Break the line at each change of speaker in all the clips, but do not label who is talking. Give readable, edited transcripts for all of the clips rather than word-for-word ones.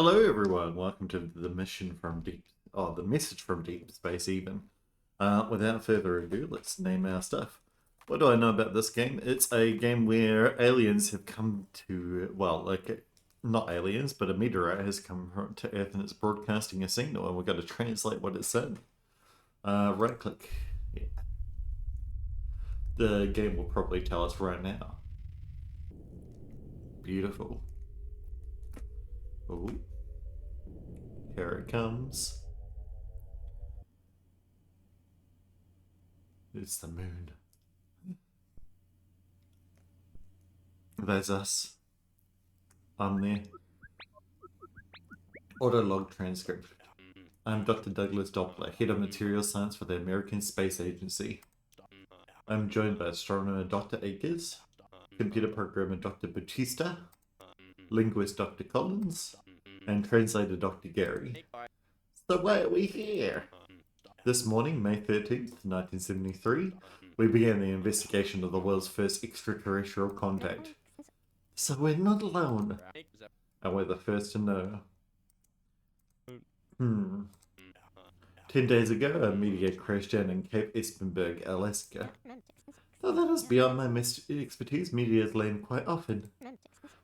Hello everyone, welcome to the mission from deep, the message from deep space even. Without further ado, let's name our stuff. What do I know about this game? It's a game where aliens have come to, not aliens, but a meteorite has come to Earth and it's broadcasting a signal and we've got to translate what it said. Right click. Yeah. The game will probably tell us right now. Beautiful. Ooh. Here it comes. It's the moon. There's us. I'm there. Autolog transcript. I'm Dr. Douglas Doppler, Head of Material Science for the American Space Agency. I'm joined by astronomer Dr. Akers, computer programmer Dr. Bautista, linguist Dr. Collins, and translator Dr. Gary. So why are we here? This morning, May 13th, 1973, we began the investigation of the world's first extraterrestrial contact. So we're not alone. And we're the first to know. 10 days ago, a meteor crashed down in Cape Espenberg, Alaska. Though that is beyond my expertise, meteors land quite often.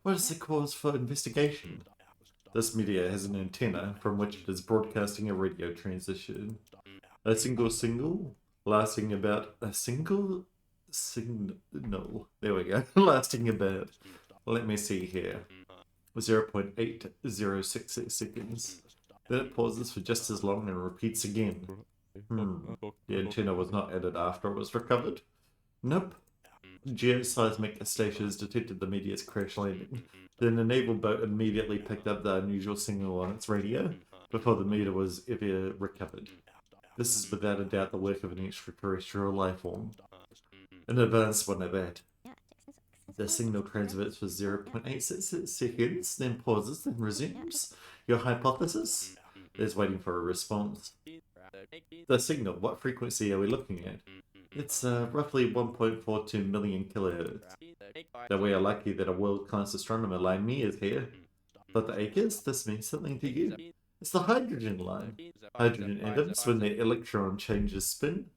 What is the cause for investigation? This meteor has an antenna from which it is broadcasting a radio transmission. A single signal lasting about there we go, lasting about, let me see here, 0.8066 seconds. Then it pauses for just as long and repeats again. The antenna was not added after it was recovered. Nope. Geoseismic stations detected the meteor's crash landing. Then a naval boat immediately picked up the unusual signal on its radio before the meteor was ever recovered. This is without a doubt the work of an extraterrestrial life form. An advanced one at that. The signal transmits for 0.86 seconds, then pauses, then resumes. Your hypothesis is waiting for a response. The signal, what frequency are we looking at? It's roughly 1.42 million kilohertz. Though we are lucky that a world-class astronomer like me is here. But the Akers, this means something to you. It's the hydrogen line. Hydrogen atoms, when their electron changes spin,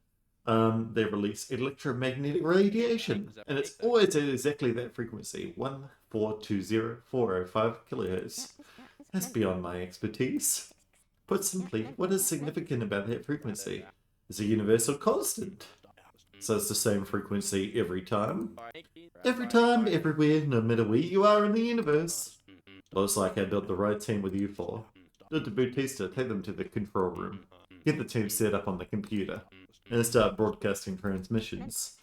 they release electromagnetic radiation. And it's always at exactly that frequency, 1420405 kilohertz. That's beyond my expertise. Put simply, what is significant about that frequency? It's a universal constant. So it's the same frequency every time. Every time, everywhere, no matter where you are in the universe. Looks like I built the right team with you for. Dr. Bautista, take them to the control room. Get the team set up on the computer. And start broadcasting transmissions.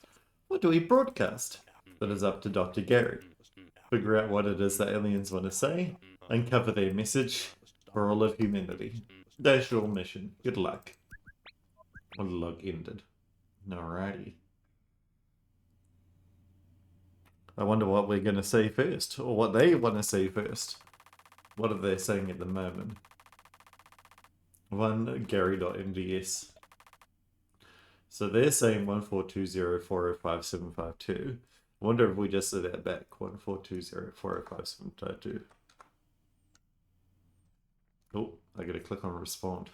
What do we broadcast? That is up to Dr. Gary. Figure out what it is the aliens want to say. Uncover their message for all of humanity. That's your mission. Good luck. Log ended. Alrighty. I wonder what we're going to say first, or what they want to say first. What are they saying at the moment? Gary.mds. So they're saying 142040575 I wonder if we just say that back. 142040575 Oh, I gotta click on respond.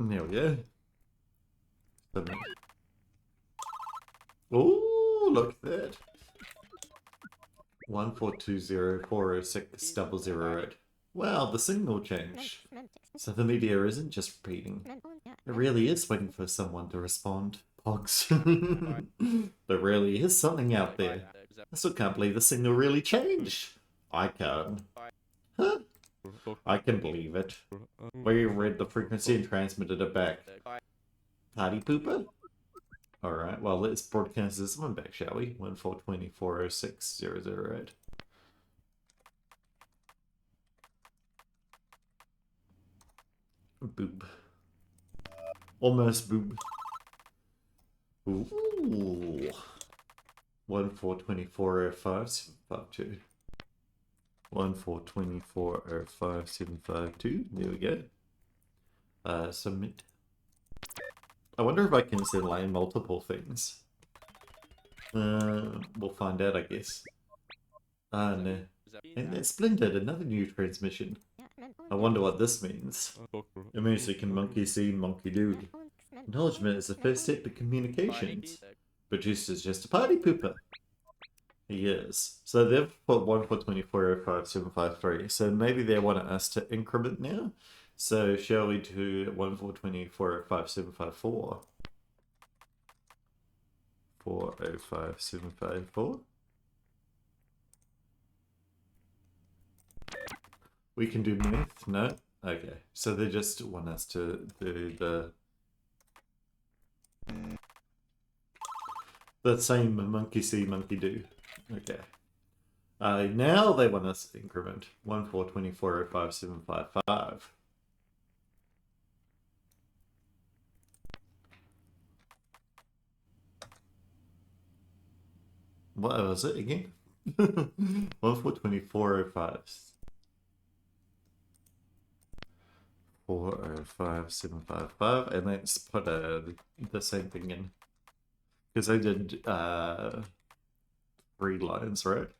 There we go. Oh, look at that. 142040600. Wow, the signal changed. So the meteor isn't just repeating. It really is waiting for someone to respond. Pogs. There really is something out there. I still can't believe the signal really changed. I can. Huh? I can believe it. We read the frequency and transmitted it back. Party pooper? Alright, well let's broadcast this one back, shall we? 142406008. Boob. Almost boob. Ooh. 142405752. 142405752. There we go. Submit. I wonder if I can select multiple things. We'll find out, I guess. No. And that's splendid, another new transmission. I wonder what this means. It means we can monkey see, monkey do. Acknowledgement is the first step in communications. Producer's just a party pooper. He is. So they've put 1 for 24,05753. So maybe they want us to increment now. So shall we do 1 for 24,05754? 405754. We can do math? No? Okay. So they just want us to do the same monkey see, monkey do. Okay. Now they want us to increment 1 for 24,05755. What was it again? 1 for 24,005. 405755, and let's put the same thing in. Because I did 3 lines, right?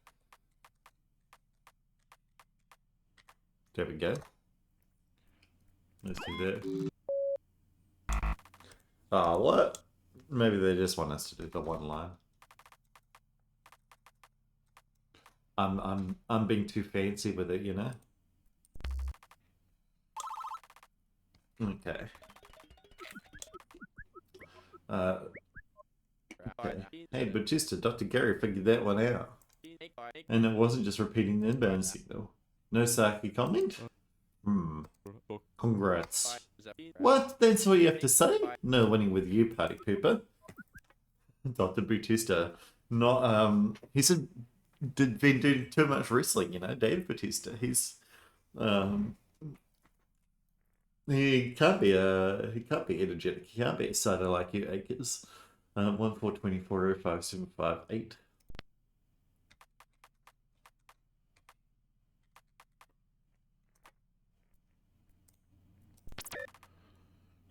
There we go. Let's do that. Oh, what? Maybe they just want us to do the 1 line. I'm being too fancy with it, you know? Okay. Okay. Hey, Batista, Dr. Gary figured that one out. And it wasn't just repeating the inbound signal. No Saki comment? Congrats. What? That's what you have to say? No winning with you, party pooper. Dr. Batista. Not, he said, been doing too much wrestling, you know, Dave Batista. He's, he can't be energetic. He can't be excited like you, Acres. 1 for 24,05758.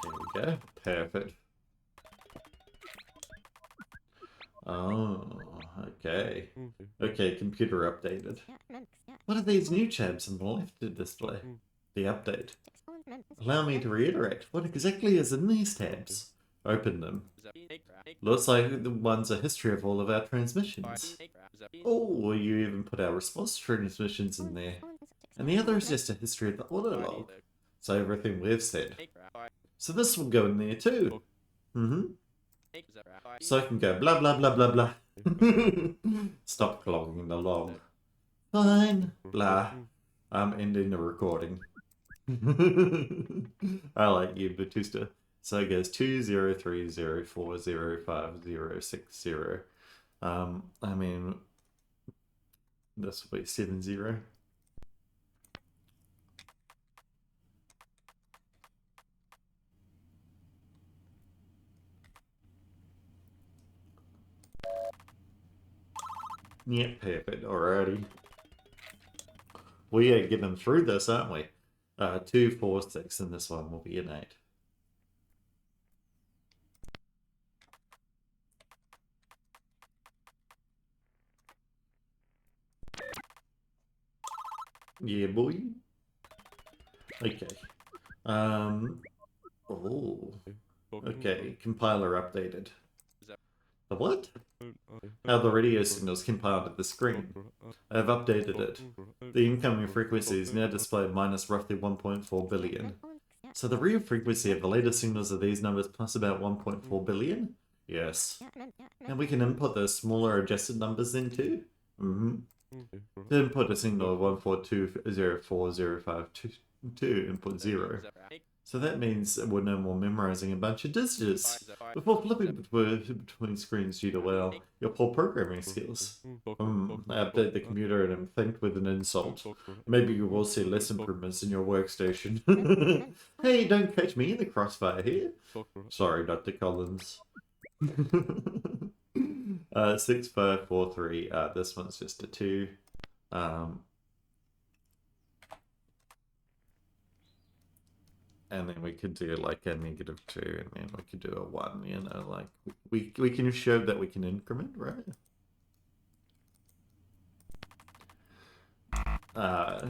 There we go. Perfect. Oh, okay. Okay, computer updated. What are these new tabs on the left to display? The update. Allow me to reiterate. What exactly is in these tabs? Open them. Looks like the one's a history of all of our transmissions. Oh, you even put our response transmissions in there. And the other is just a history of the auto log. So everything we've said. So this will go in there too. So I can go blah blah blah blah blah. Stop clogging the log. Fine. Blah. I'm ending the recording. I like you, Batista. So it goes 203040560. I mean, this will be 70. Yeah, perfect. Alrighty. We are getting through this, aren't we? 2, 4, 6, and this one will be an 8. Yeah, boy. Okay. Oh. Okay, compiler updated. The what? How the radio signals compiled at the screen. I have updated it. The incoming frequency is now displayed minus roughly 1.4 billion. So the real frequency of the latest signals are these numbers plus about 1.4 billion? Yes. And we can input those smaller adjusted numbers in too? To input a signal of 142040522, input 0. So that means we're no more memorizing a bunch of digits before flipping between screens due to, well, your poor programming skills. I update the computer and am thanked with an insult. Maybe you will see less improvements in your workstation. Hey, don't catch me in the crossfire here. Sorry, Dr. Collins. 6543. This one's just a 2. And then we could do like a -2, and then we could do a 1, you know, like we can show that we can increment, right?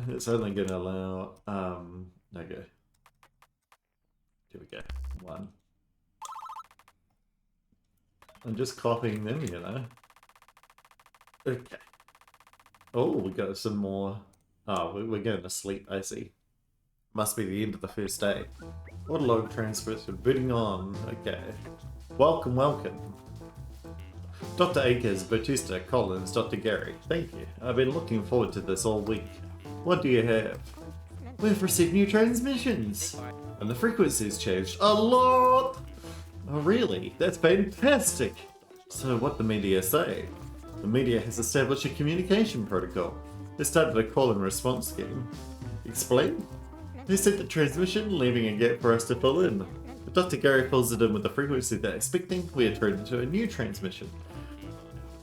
It's only going to allow, okay. Here we go. 1. I'm just copying them, you know. Okay. Oh, we got some more. Oh, we're going to sleep, I see. Must be the end of the first day. What a long transcription. Bidding on. Okay. Welcome, welcome. Dr. Akers, Batista, Collins, Dr. Gary. Thank you. I've been looking forward to this all week. What do you have? We've received new transmissions. And the frequency's changed a lot. Oh, really? That's fantastic. So what the media say? The media has established a communication protocol. They started a call and response scheme. Explain? They sent the transmission, leaving a gap for us to fill in. If Dr. Gary fills it in with the frequency they're expecting, we are turned into a new transmission.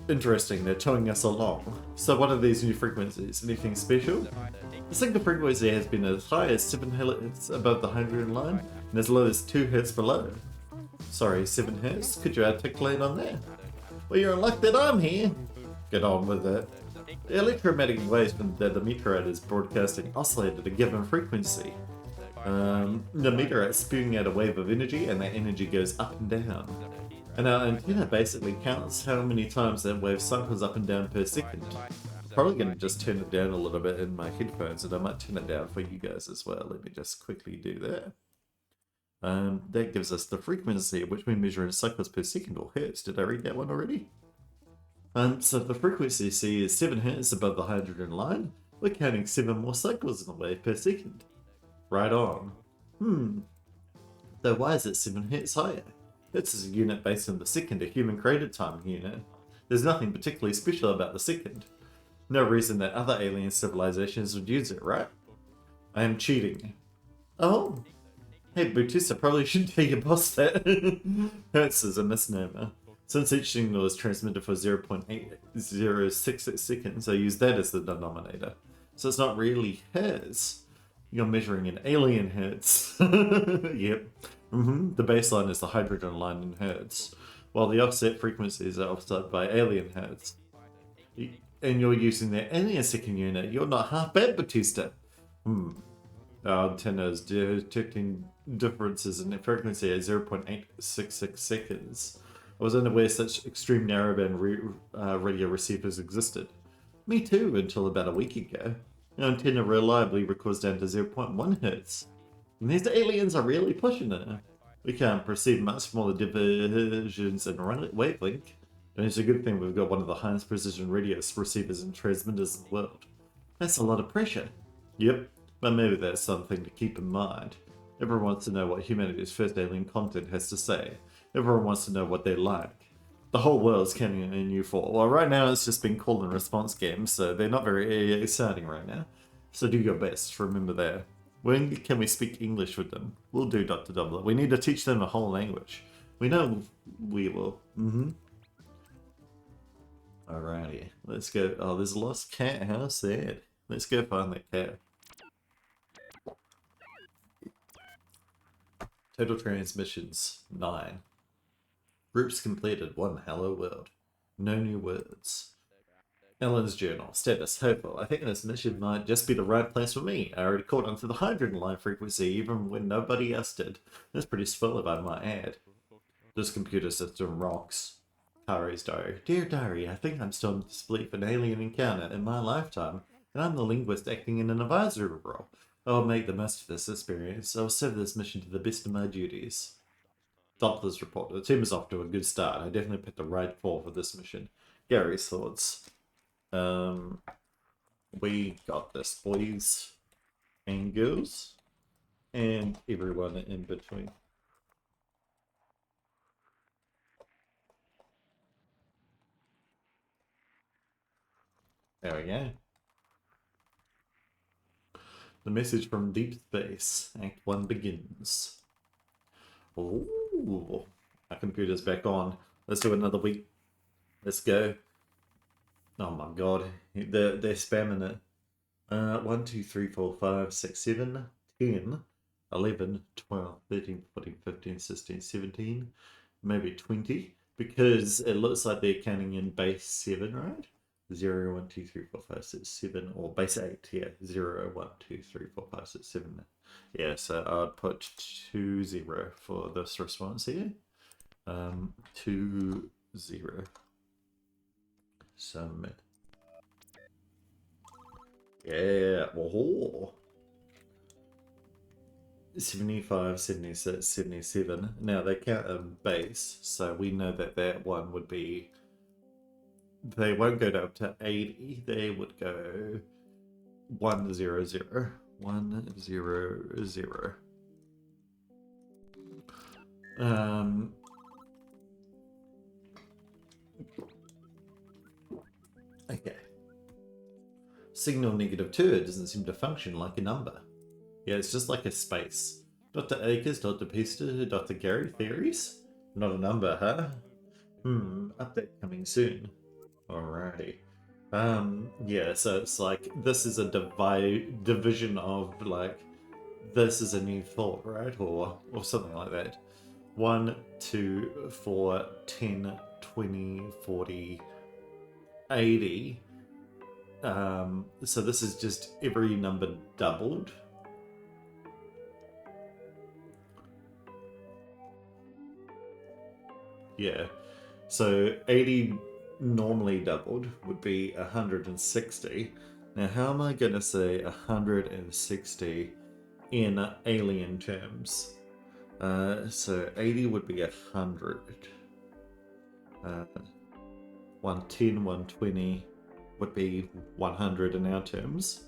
Interesting, they're towing us along. So what are these new frequencies? Anything special? The single frequency has been as high as 7 Hz above the 100 line, and as low as 2 Hz below. Sorry, 7 Hz? Could you articulate on that? Well, you're in luck that I'm here. Get on with it. The electromagnetic waves that the meteorite is broadcasting oscillate at a given frequency. The meteorite spewing out a wave of energy, and that energy goes up and down. And our antenna basically counts how many times that wave cycles up and down per second. Probably going to just turn it down a little bit in my headphones, and I might turn it down for you guys as well. Let me just quickly do that. That gives us the frequency, which we measure in cycles per second, or hertz. Did I read that one already? So the frequency C is 7 hertz above the 100 line. We're counting 7 more cycles in a wave per second. Right on. So why is it 7 hertz higher? Hertz is a unit based on the second, a human created time unit. There's nothing particularly special about the second. No reason that other alien civilizations would use it, right? I am cheating. Oh. Hey, Batista probably shouldn't tell your boss that. Hertz is a misnomer. Since each signal is transmitted for 0.806 seconds, I use that as the denominator. So it's not really hertz. You're measuring in alien hertz. Yep. The baseline is the hydrogen line in hertz, while the offset frequencies are offset by alien hertz. And you're using the alien second unit. You're not half bad, Batista. Our antenna is detecting differences in frequency at 0.866 seconds. I was unaware such extreme narrowband radio receivers existed. Me too, until about a week ago. Our antenna reliably records down to 0.1 Hz. And these aliens are really pushing it. We can't perceive much smaller diversions in wavelength. And it's a good thing we've got one of the highest precision radio receivers and transmitters in the world. That's a lot of pressure. Yep, but maybe that's something to keep in mind. Everyone wants to know what humanity's first alien content has to say. Everyone wants to know what they like. The whole world's counting on you for. Well, right now it's just been call and response games, so they're not very exciting right now. So do your best, remember that. When can we speak English with them? We'll do, Dr. Doubler. We need to teach them a whole language. We know we will. Alrighty, let's go. Oh, there's a lost cat. How sad. Let's go find that cat. Total transmissions, 9. Groups completed, 1 hello world. No new words. Ellen's journal, status, hopeful. I think this mission might just be the right place for me. I already caught onto the hydrogen line frequency even when nobody else did. That's pretty swell, I might add. This computer system rocks. Kari's diary. Dear diary, I think I'm starting to believe an alien encounter in my lifetime, and I'm the linguist acting in an advisory role. I'll make the most of this experience. I'll serve this mission to the best of my duties. Doppler's report. The team is off to a good start. I definitely picked the right call for this mission. Gary's thoughts. We got this, boys and girls, and everyone in between. There we go. The message from deep space. Act 1 begins. Ooh, our computer's back on. Let's do another week. Let's go. Oh my god, they're spamming it. 1, 2, 3, 4, 5, 6, 7, 10, 11, 12, 13, 14, 15, 16, 17, maybe 20. Because it looks like they're counting in base 7, right? 0, 1, 2, 3, 4, 5, 6, 7, or base 8, yeah. 0, 1, 2, 3, 4, 5, 6, 7. Yeah, so I'd put 2, 0 for this response here. 2, 0. Submit. Yeah, oh. 75, 76, 77. Now they count a base, so we know that that one would be. They won't go up to 80. They would go 1, 0, 0. 1, 0, 0. Okay. Signal -2, it doesn't seem to function like a number. Yeah, it's just like a space. Dr. Akers, Dr. Pester, Dr. Gary, theories? Not a number, huh? Update coming soon. Alrighty. Yeah, so it's like, this is a division of, like, this is a new thought, right? Or something like that. 1, 2, 4, 10, 20, 40, 80. So this is just every number doubled. Yeah. So 80 normally doubled would be 160. Now, how am I going to say 160 in alien terms? So 80 would be 100. 110, 120 would be 100 in our terms.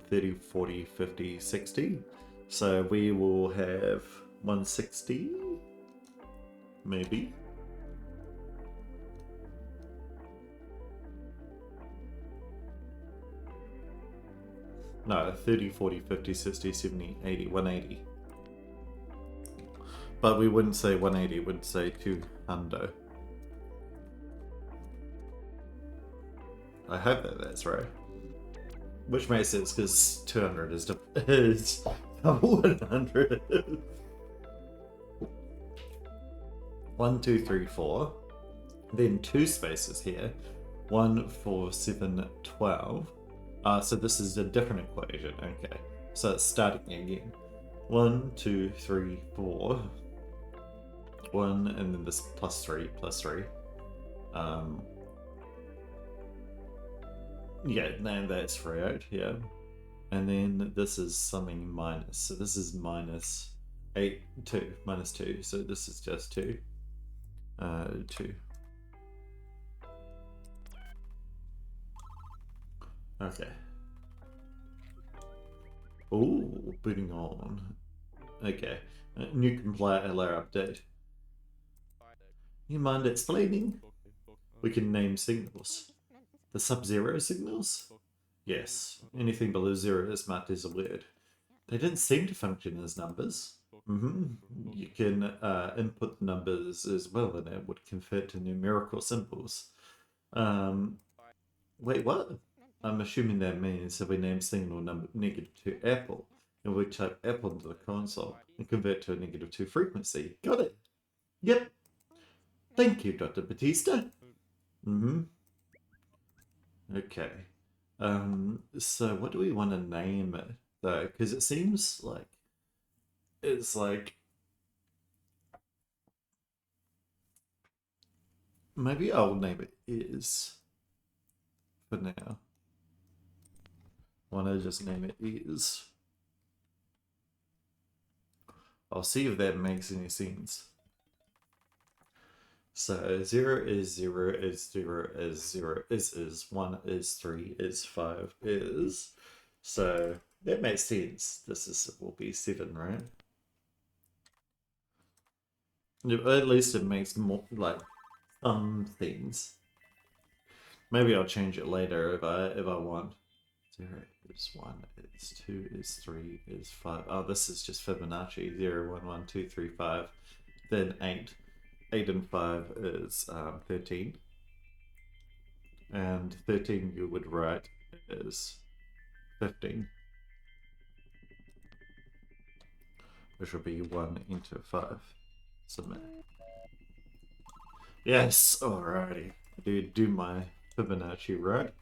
30, 40, 50, 60. So we will have 160, maybe. No, 30, 40, 50, 60, 70, 80, 180. But we wouldn't say 180, we'd say 200. I hope that that's right. Which makes sense because 200 is double 100. 1, 2, 3, 4. Then 2 spaces here. 1, 4, 7, 12. So this is a different equation. Okay. So it's starting again. 1, 2, 3, 4. 1, and then this plus 3, plus 3. Yeah, and that's right, yeah. And then this is something minus. So this is minus 8, 2, minus 2. So this is just 2. 2. Okay. Ooh, booting on. Okay. New compiler update. You mind explaining? We can name signals. The sub-zero signals? Yes. Anything below 0 is marked as a word. They didn't seem to function as numbers. You can input numbers as well, and it would convert to numerical symbols. Wait, what? I'm assuming that means that we name signal number -2 apple, and we type apple into the console and convert to a -2 frequency. Got it. Yep. Thank you, Dr. Batista. Okay. So what do we want to name it, though? Because it seems like it's like maybe I'll name it is for now. Want to just name it is. I'll see if that makes any sense. So 0 is 0 is 0 is 0 is 1 is 3 is 5 is. So that makes sense. This will be 7, right? At least it makes more like some things. Maybe I'll change it later if I want. 0 is 1 is 2 is 3 is 5. Oh, this is just Fibonacci. 0, 1, 1, 2, 3, 5. Then 8. 8 and 5 is 13. And 13 you would write is 15. Which would be 1 into 5. Submit. Yes, alrighty. do my Fibonacci right.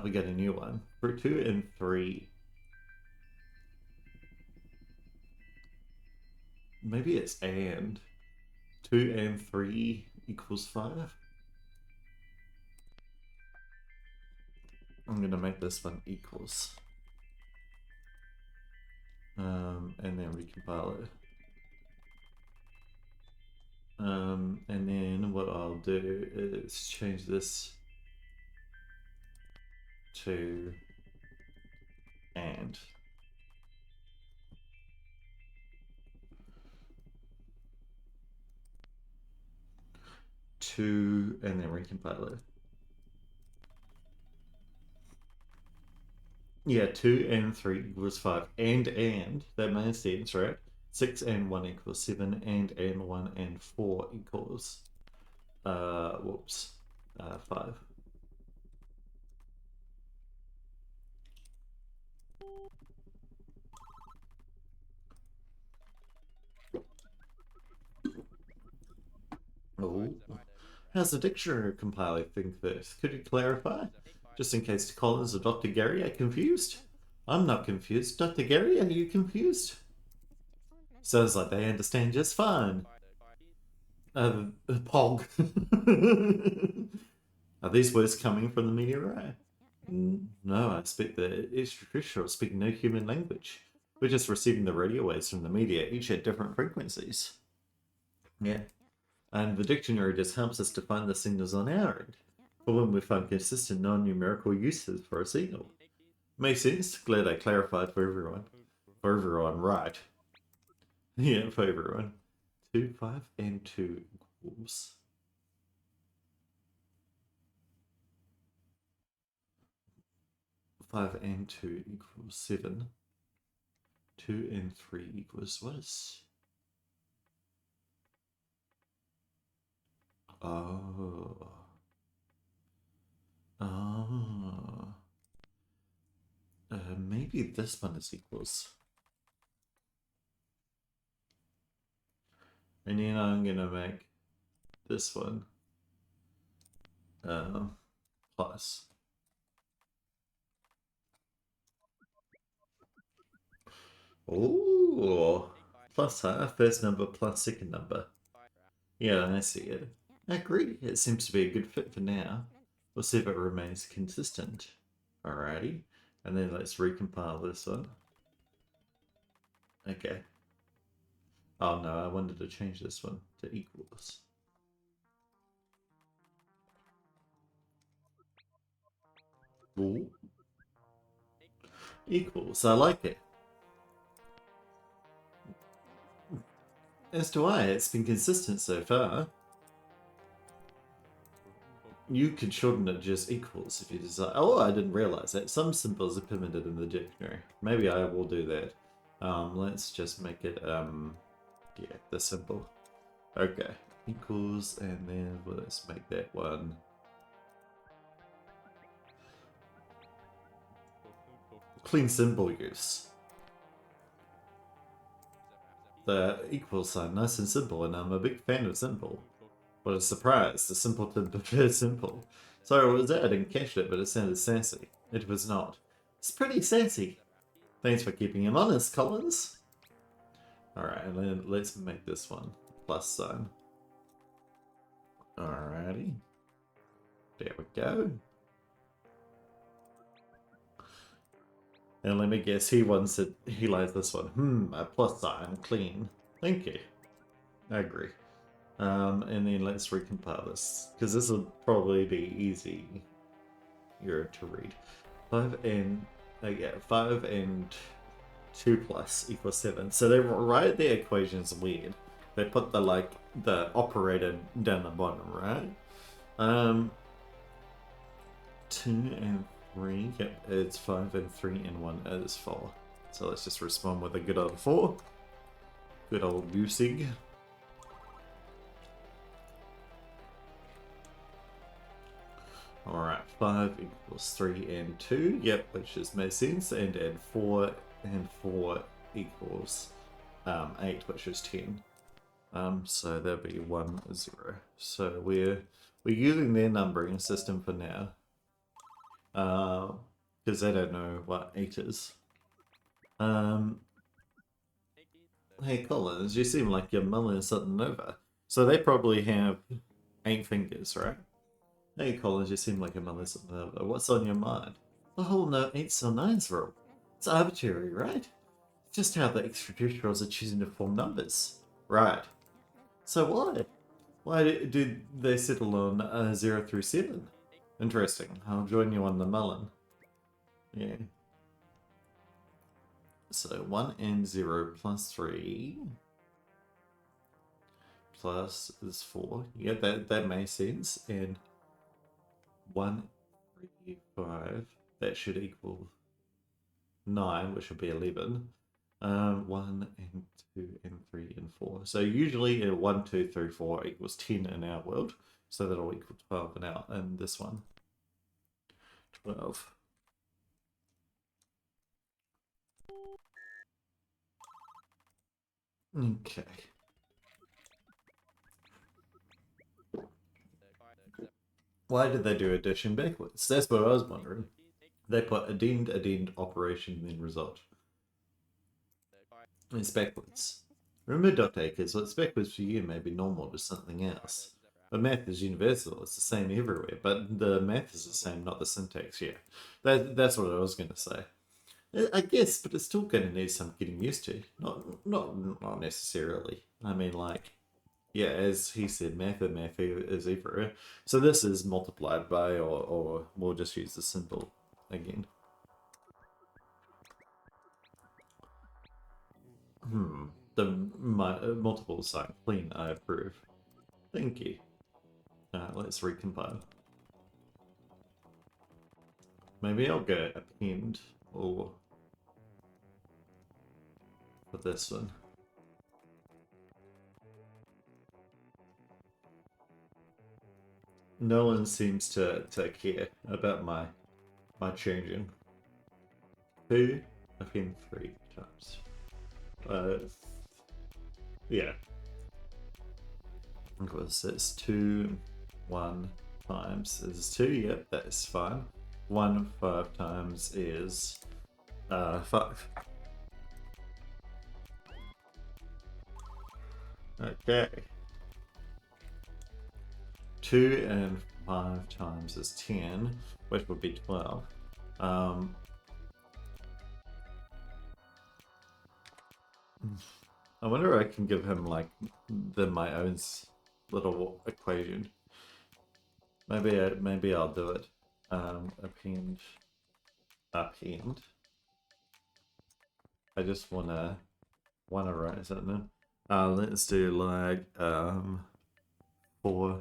We got a new one. For 2 and 3. Maybe it's and. 2 and 3 equals 5. I'm gonna make this one equals. And then recompile it. And then what I'll do is change this to and. 2 and then recompile it. Yeah, 2 and 3 equals 5. And, that makes sense, right? 6 and 1 equals 7, and 1 and 4 equals, 5. Oh, how's the dictionary compiler think this? Could you clarify? Just in case Collins or Dr. Gary are confused? I'm not confused. Dr. Gary, are you confused? Sounds like they understand just fine. Pog. Are these words coming from the meteorite? No, I expect the extraterrestrials speak no human language. We're just receiving the radio waves from the media, each at different frequencies. Yeah. And the dictionary just helps us to find the signals on our end, for when we find consistent non-numerical uses for a signal. Makes sense? Glad I clarified for everyone. For everyone, right. Yeah, for everyone. 2, 5, and 2 equals. 5 and 2 equals 7. 2 and 3 equals what is... Oh. Oh. Maybe this one is equals. And then I'm gonna make this one plus. Oh, plus first number plus second number. Yeah, I see it. I agree. It seems to be a good fit for now. We'll see if it remains consistent. Alrighty. And then let's recompile this one. Okay. Oh no, I wanted to change this one to equals. Ooh. Equals, I like it. As do I, it's been consistent so far. You can shorten it just equals if you desire. Oh, I didn't realize that. Some symbols are permitted in the dictionary. Maybe I will do that. Let's just make it, yeah, the symbol. Okay, equals, and then let's make that one. Clean symbol use. The equal sign, nice and simple, and I'm a big fan of simple. What a surprise, the simpleton prefers simple. Sorry, what was that? I didn't catch it, but it sounded sassy. It was not. It's pretty sassy. Thanks for keeping him honest, Collins. Alright, and then let's make this one plus sign. Alrighty. There we go. And let me guess, he wants it, he likes this one. A plus sign, clean. Thank you. I agree. And then let's recompile this, because this will probably be easier to read. 5 and 2 plus equals 7. So they write their equations weird. They put the operator down the bottom, right? 2 and 3, yep, it's 5 and 3 and 1 is 4. So let's just respond with a good old 4. Good old using. Alright, 5 equals 3 and 2, yep, which just makes sense, and add 4 and 4 equals 8, which is 10. So that'll be 1, 0. So we're We're using their numbering system for now. Because they don't know what 8 is. Hey Collins, you seem like you're mulling something over. So they probably have 8 fingers, right? Hey Collins, you seem like you're mulling something over. What's on your mind? The whole no 8s or 9s rule. It's arbitrary, right? It's just how the extraterrestrials are choosing to form numbers. Right. So why? Why did they settle on 0 through 7? Interesting. I'll join you on the mullen. Yeah. So 1 and 0 plus 3 plus is 4. Yeah, that makes sense. And 1, 3, 5. That should equal 9, which would be 11. 1 and 2 and 3 and 4. So usually 1, 2, 3, 4 equals 10 in our world. So that'll equal 12 in this one. 12. Okay. Why did they do addition backwards? That's what I was wondering. They put addend, operation, then result. It's backwards. Remember, Dr. Akers, what's backwards for you may be normal to something else. But math is universal, it's the same everywhere, but the math is the same, not the syntax, yeah. That's what I was going to say. I guess, but it's still going to need some getting used to. Not necessarily. I mean, like, yeah, as he said, math is everywhere. So this is multiplied by, or we'll just use the symbol again. The multiple sign clean, I approve. Thank you. Let's recompile. Maybe I'll go append or for this one. No one seems to care about my changing. 2 append 3 times. Yeah. Because it's 2, 1 times is 2, yep, that's fine. 1, 5 times is 5. Okay. 2 and 5 times is 10, which would be 12. I wonder if I can give him like my own little equation. Maybe I'll do it. Append. I just wanna write something. Let's do like 4.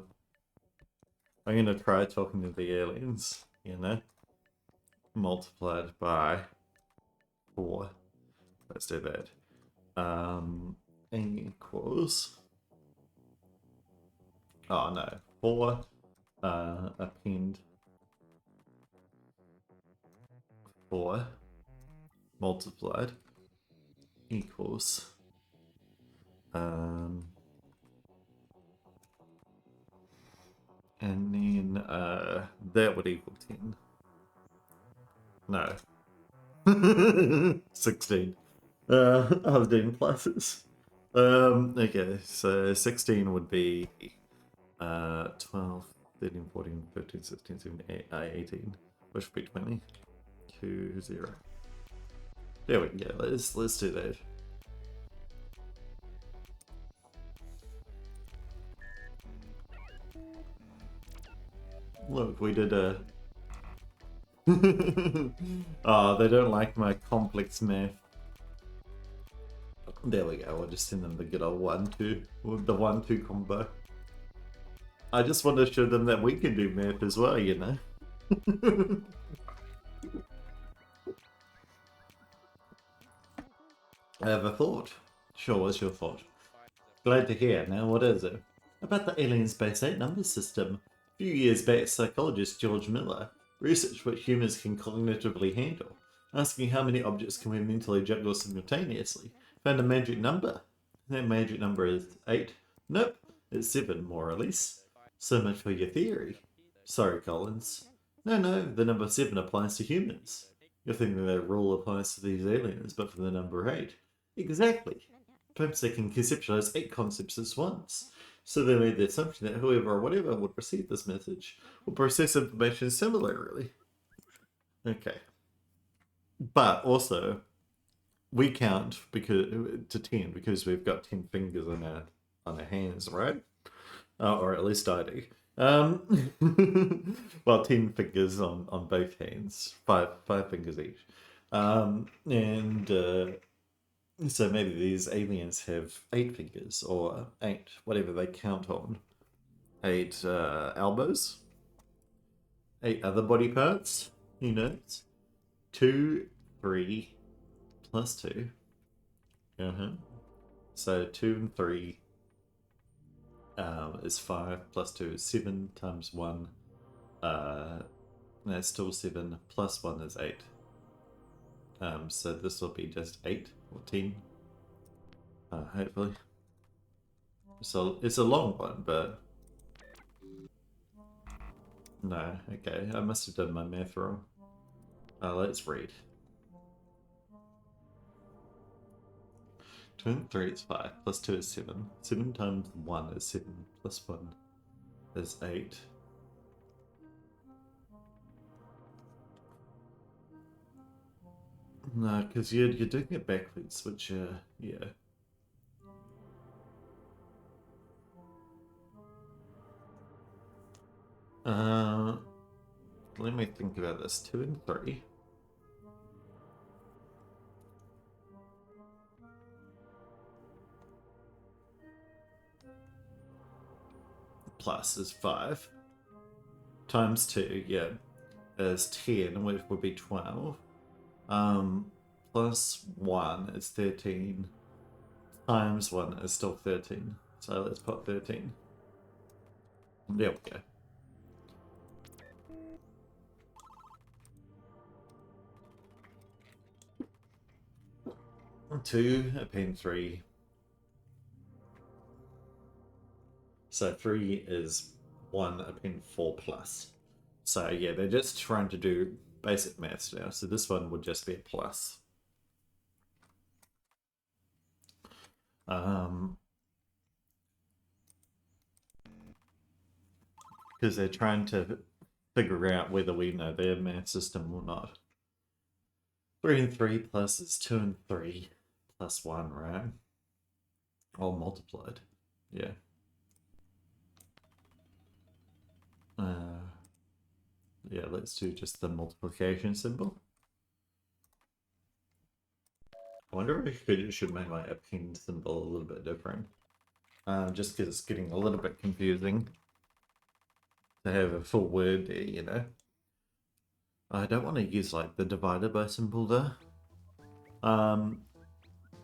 I'm gonna try talking to the aliens, you know, multiplied by 4. Let's do that. Equals. Oh no, 4. Append 4 multiplied equals and then that would equal 10. No. 16. I was doing pluses. Okay, so 16 would be 12, 13, 14, 15, 16, 17, 18, which would be 20. 2, 0. There we go. Let's do that. Look, we did a. Oh, they don't like my complex math. There we go. I'll just send them the good old 1-2 with the 1-2 combo. I just want to show them that we can do math as well, you know. I have a thought. Sure, what's your thought? Glad to hear. Now, what is it? About the alien space 8 number system. A few years back, psychologist George Miller researched what humans can cognitively handle, asking how many objects can we mentally juggle simultaneously. Found a magic number. That magic number is 8. Nope, it's 7, more or less. So much for your theory. Sorry, Collins. No, the number 7 applies to humans. You're thinking that rule applies to these aliens, but for the number 8. Exactly. Perhaps they can conceptualize 8 concepts at once. So they made the assumption that whoever or whatever would receive this message will process information similarly. Okay. But also, we count to 10 because we've got 10 fingers on our hands, right? Or at least I do. Well, 10 fingers on both hands, five fingers each. And so maybe these aliens have 8 fingers or 8, whatever they count on. 8 elbows, 8 other body parts, who knows? 2, 3, plus 2. So 2 and 3 is 5, plus 2 is 7, times 1. That's still 7, plus 1 is 8. So this will be just 8 or 10. Hopefully. So it's a long one, but... No, okay, I must have done my math wrong. Let's read. 2 and 3 is 5, plus 2 is 7. 7 times 1 is 7, plus 1 is 8. No, because you're doing it backwards, which, yeah. Let me think about this. 2 and 3. Plus is 5. Times 2, yeah, is 10, which would be 12. Plus 1 is 13. Times 1 is still 13. So let's put 13. There we go. 2 upon 3. So 3 is 1 upon 4 plus. So yeah, they're just trying to do basic maths now. So this one would just be a plus. Because they're trying to figure out whether we know their math system or not. 3 and 3 plus is 2 and 3 plus 1, right? All multiplied. Yeah. Yeah, let's do just the multiplication symbol. I wonder if I should make my append symbol a little bit different. Just because it's getting a little bit confusing to have a full word there, you know. I don't want to use like the divided by symbol though.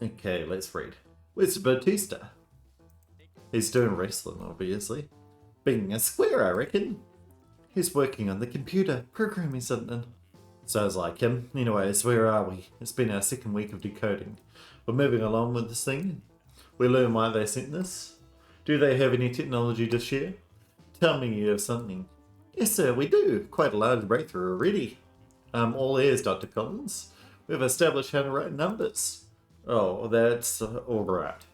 Okay, let's read. Where's Batista? He's doing wrestling, obviously. Being a square, I reckon. He's working on the computer, programming something. Sounds like him. Anyways, where are we? It's been our 2nd week of decoding. We're moving along with this thing. We learn why they sent this. Do they have any technology to share? Tell me you have something. Yes, sir, we do. Quite a large breakthrough already. All ears, Dr. Collins. We've established how to write numbers. Oh, that's alright.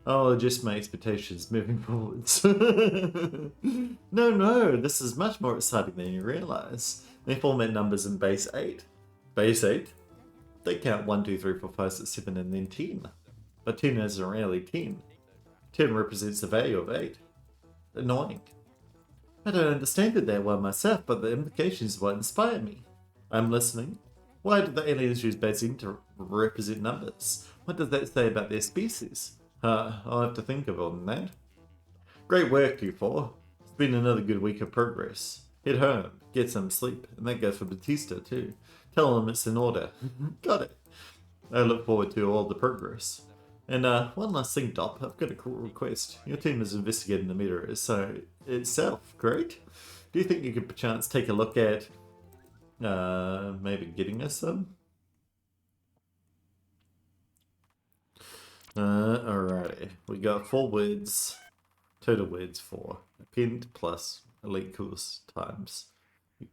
Oh, just my expectations moving forwards. No, this is much more exciting than you realise. They format numbers in base 8. Base 8? They count 1, 2, 3, 4, 5, 6, 7, and then 10. But 10 isn't really 10. 10 represents the value of 8. Annoying. I don't understand it that well myself, but the implications is what inspire me. I'm listening. Why did the aliens use base 8 to represent numbers? What does that say about their species? I'll have to think of all that. Great work, you four. It's been another good week of progress. Head home, get some sleep, and that goes for Batista too. Tell him it's in order. Got it. I look forward to all the progress. And one last thing, Dop. I've got a cool request. Your team is investigating the meteor so itself, great? Do you think you could perchance take a look at maybe getting us some? Alrighty. We got 4 words. Total words 4. pinned plus elite course times.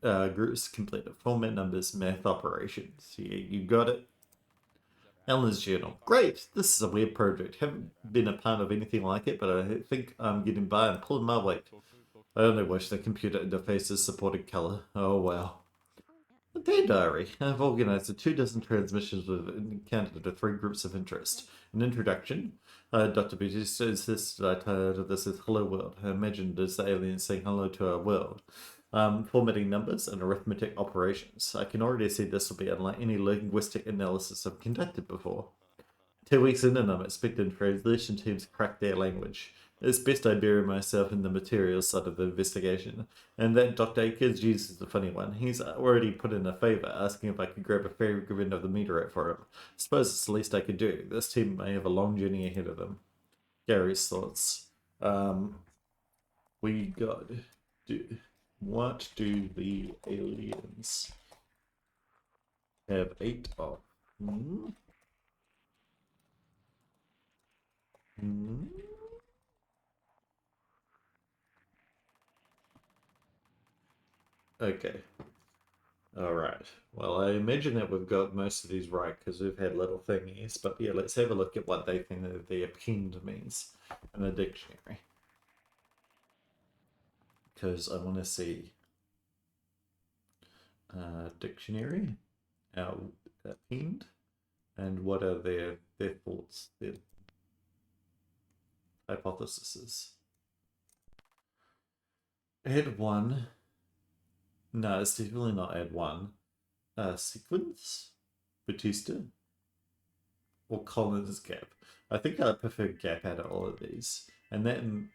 Groups completed. Format numbers, math operations. Yeah, you got it. Ellen's journal. Great! This is a weird project. Haven't been a part of anything like it, but I think I'm getting by and pulling my weight. I only wish the computer interfaces supported color. Oh wow. A day diary. I've organized 24 transmissions with encountered the 3 groups of interest. An introduction. Dr. Beauty says this that I titled this as Hello World. I imagined as the aliens saying hello to our world. Formatting numbers and arithmetic operations. I can already see this will be unlike any linguistic analysis I've conducted before. 2 weeks in and I'm expecting translation teams to crack their language. It's best I bury myself in the materials side of the investigation. And that Dr. Akers is the funny one. He's already put in a favor, asking if I could grab a fragment of the meteorite for him. Suppose it's the least I could do. This team may have a long journey ahead of them. Gary's thoughts. We got... What do the aliens have 8 of? Okay. Alright. Well, I imagine that we've got most of these right because we've had little thingies. But yeah, let's have a look at what they think that the append means in the dictionary. Because I want to see dictionary, our append, and what are their thoughts, their hypotheses. Add 1. No, it's definitely not add 1. Sequence, Batista, or Collins gap. I think I prefer gap out of all of these. And then,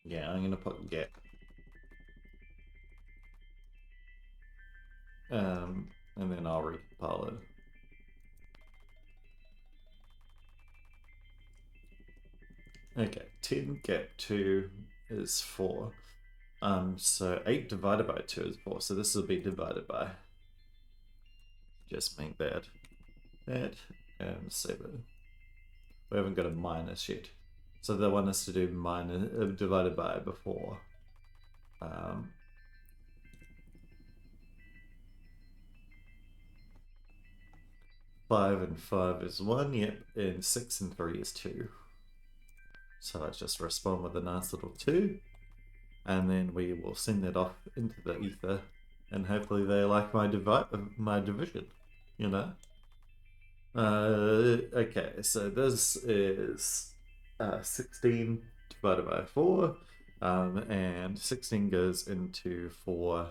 yeah, I'm gonna put gap. And then I'll recompile it. Okay, 10 gap 2 is 4. So 8 divided by 2 is 4. So this will be divided by. Just make that, and save it. We haven't got a minus yet. So they want us to do minus divided by before. 5 and 5 is 1, yep, and 6 and 3 is 2. So let's just respond with a nice little 2. And then we will send that off into the ether. And hopefully they like my division, you know? Okay, so this is 16 divided by 4. And 16 goes into 4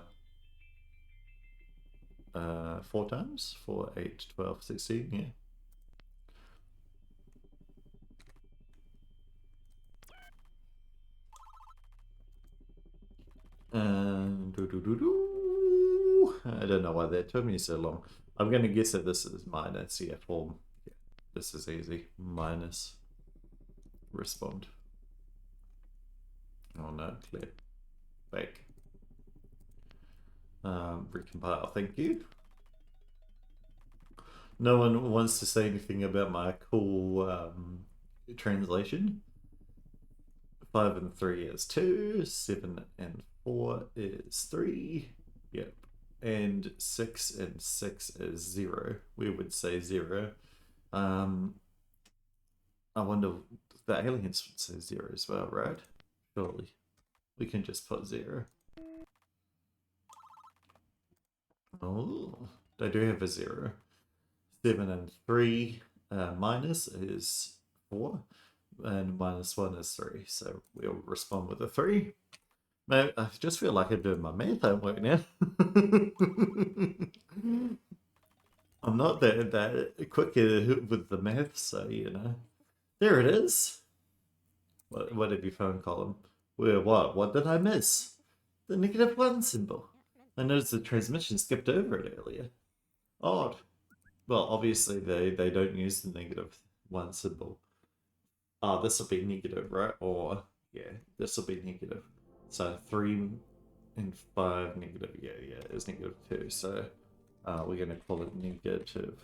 times. 4, 8, 12, 16, yeah. And I don't know why that took me so long. I'm going to guess that this is minus, yeah, form. Yeah, this is easy. Minus. Respond. Oh no, clear. Back. Recompile, thank you. No one wants to say anything about my cool translation. 5 and 3 is 2. 7 and 4 is 3. Yep. And 6 and 6 is 0. We would say 0. I wonder if the aliens would say 0 as well, right? Surely. We can just put 0. Oh, they do have a 0. 7 and 3 minus is 4. And minus 1 is 3. So we'll respond with a 3. Man, I just feel like I'm doing my math homework now. I'm not that quick with the math, so you know. There it is. What have you found, column? Well, what did I miss? The -1 symbol. I noticed the transmission skipped over it earlier. Odd. Well, obviously they don't use the -1 symbol. This will be negative, right? Or, yeah, this will be negative. So 3 and 5 negative, yeah, it's -2. So we're going to call it negative.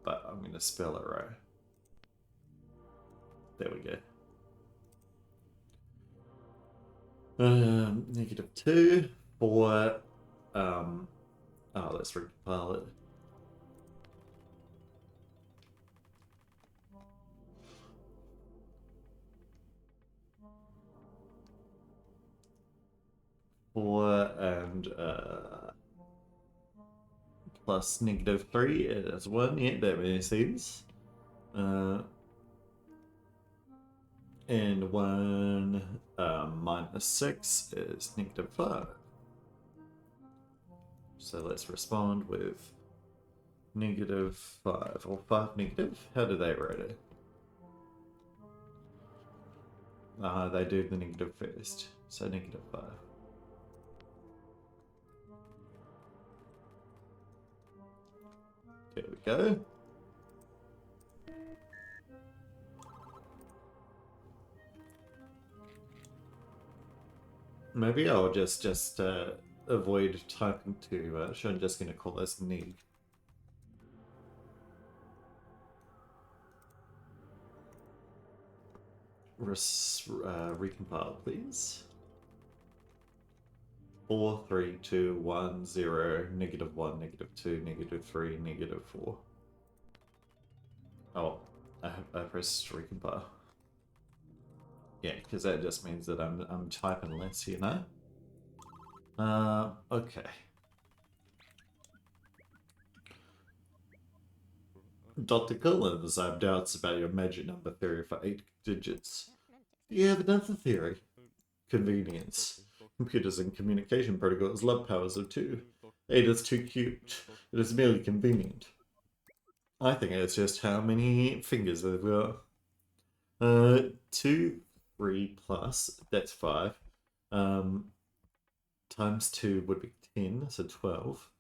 But I'm going to spell it right. There we go. -2 for, oh, let's recompile it. And plus -3 is 1. Yeah, that makes sense. And 1 -6 is -5. So let's respond with -5 or 5 negative. How do they write it? They do the negative first, so -5. There we go. Maybe I'll just avoid typing too much. I'm just going to call this neg. Recompile, please. 4, 3, 2, 1, 0, -1, -2, -3, -4. Oh, I pressed recompile. Yeah, because that just means that I'm typing less, you know? Okay. Dr. Collins, I have doubts about your magic number theory for 8 digits. Do you have another theory? Convenience. Computers and communication protocols love powers of 2. 8 is too cute. It is merely convenient. I think it's just how many fingers they've got. 2, 3 plus, that's 5. Times 2 would be 10, so 12.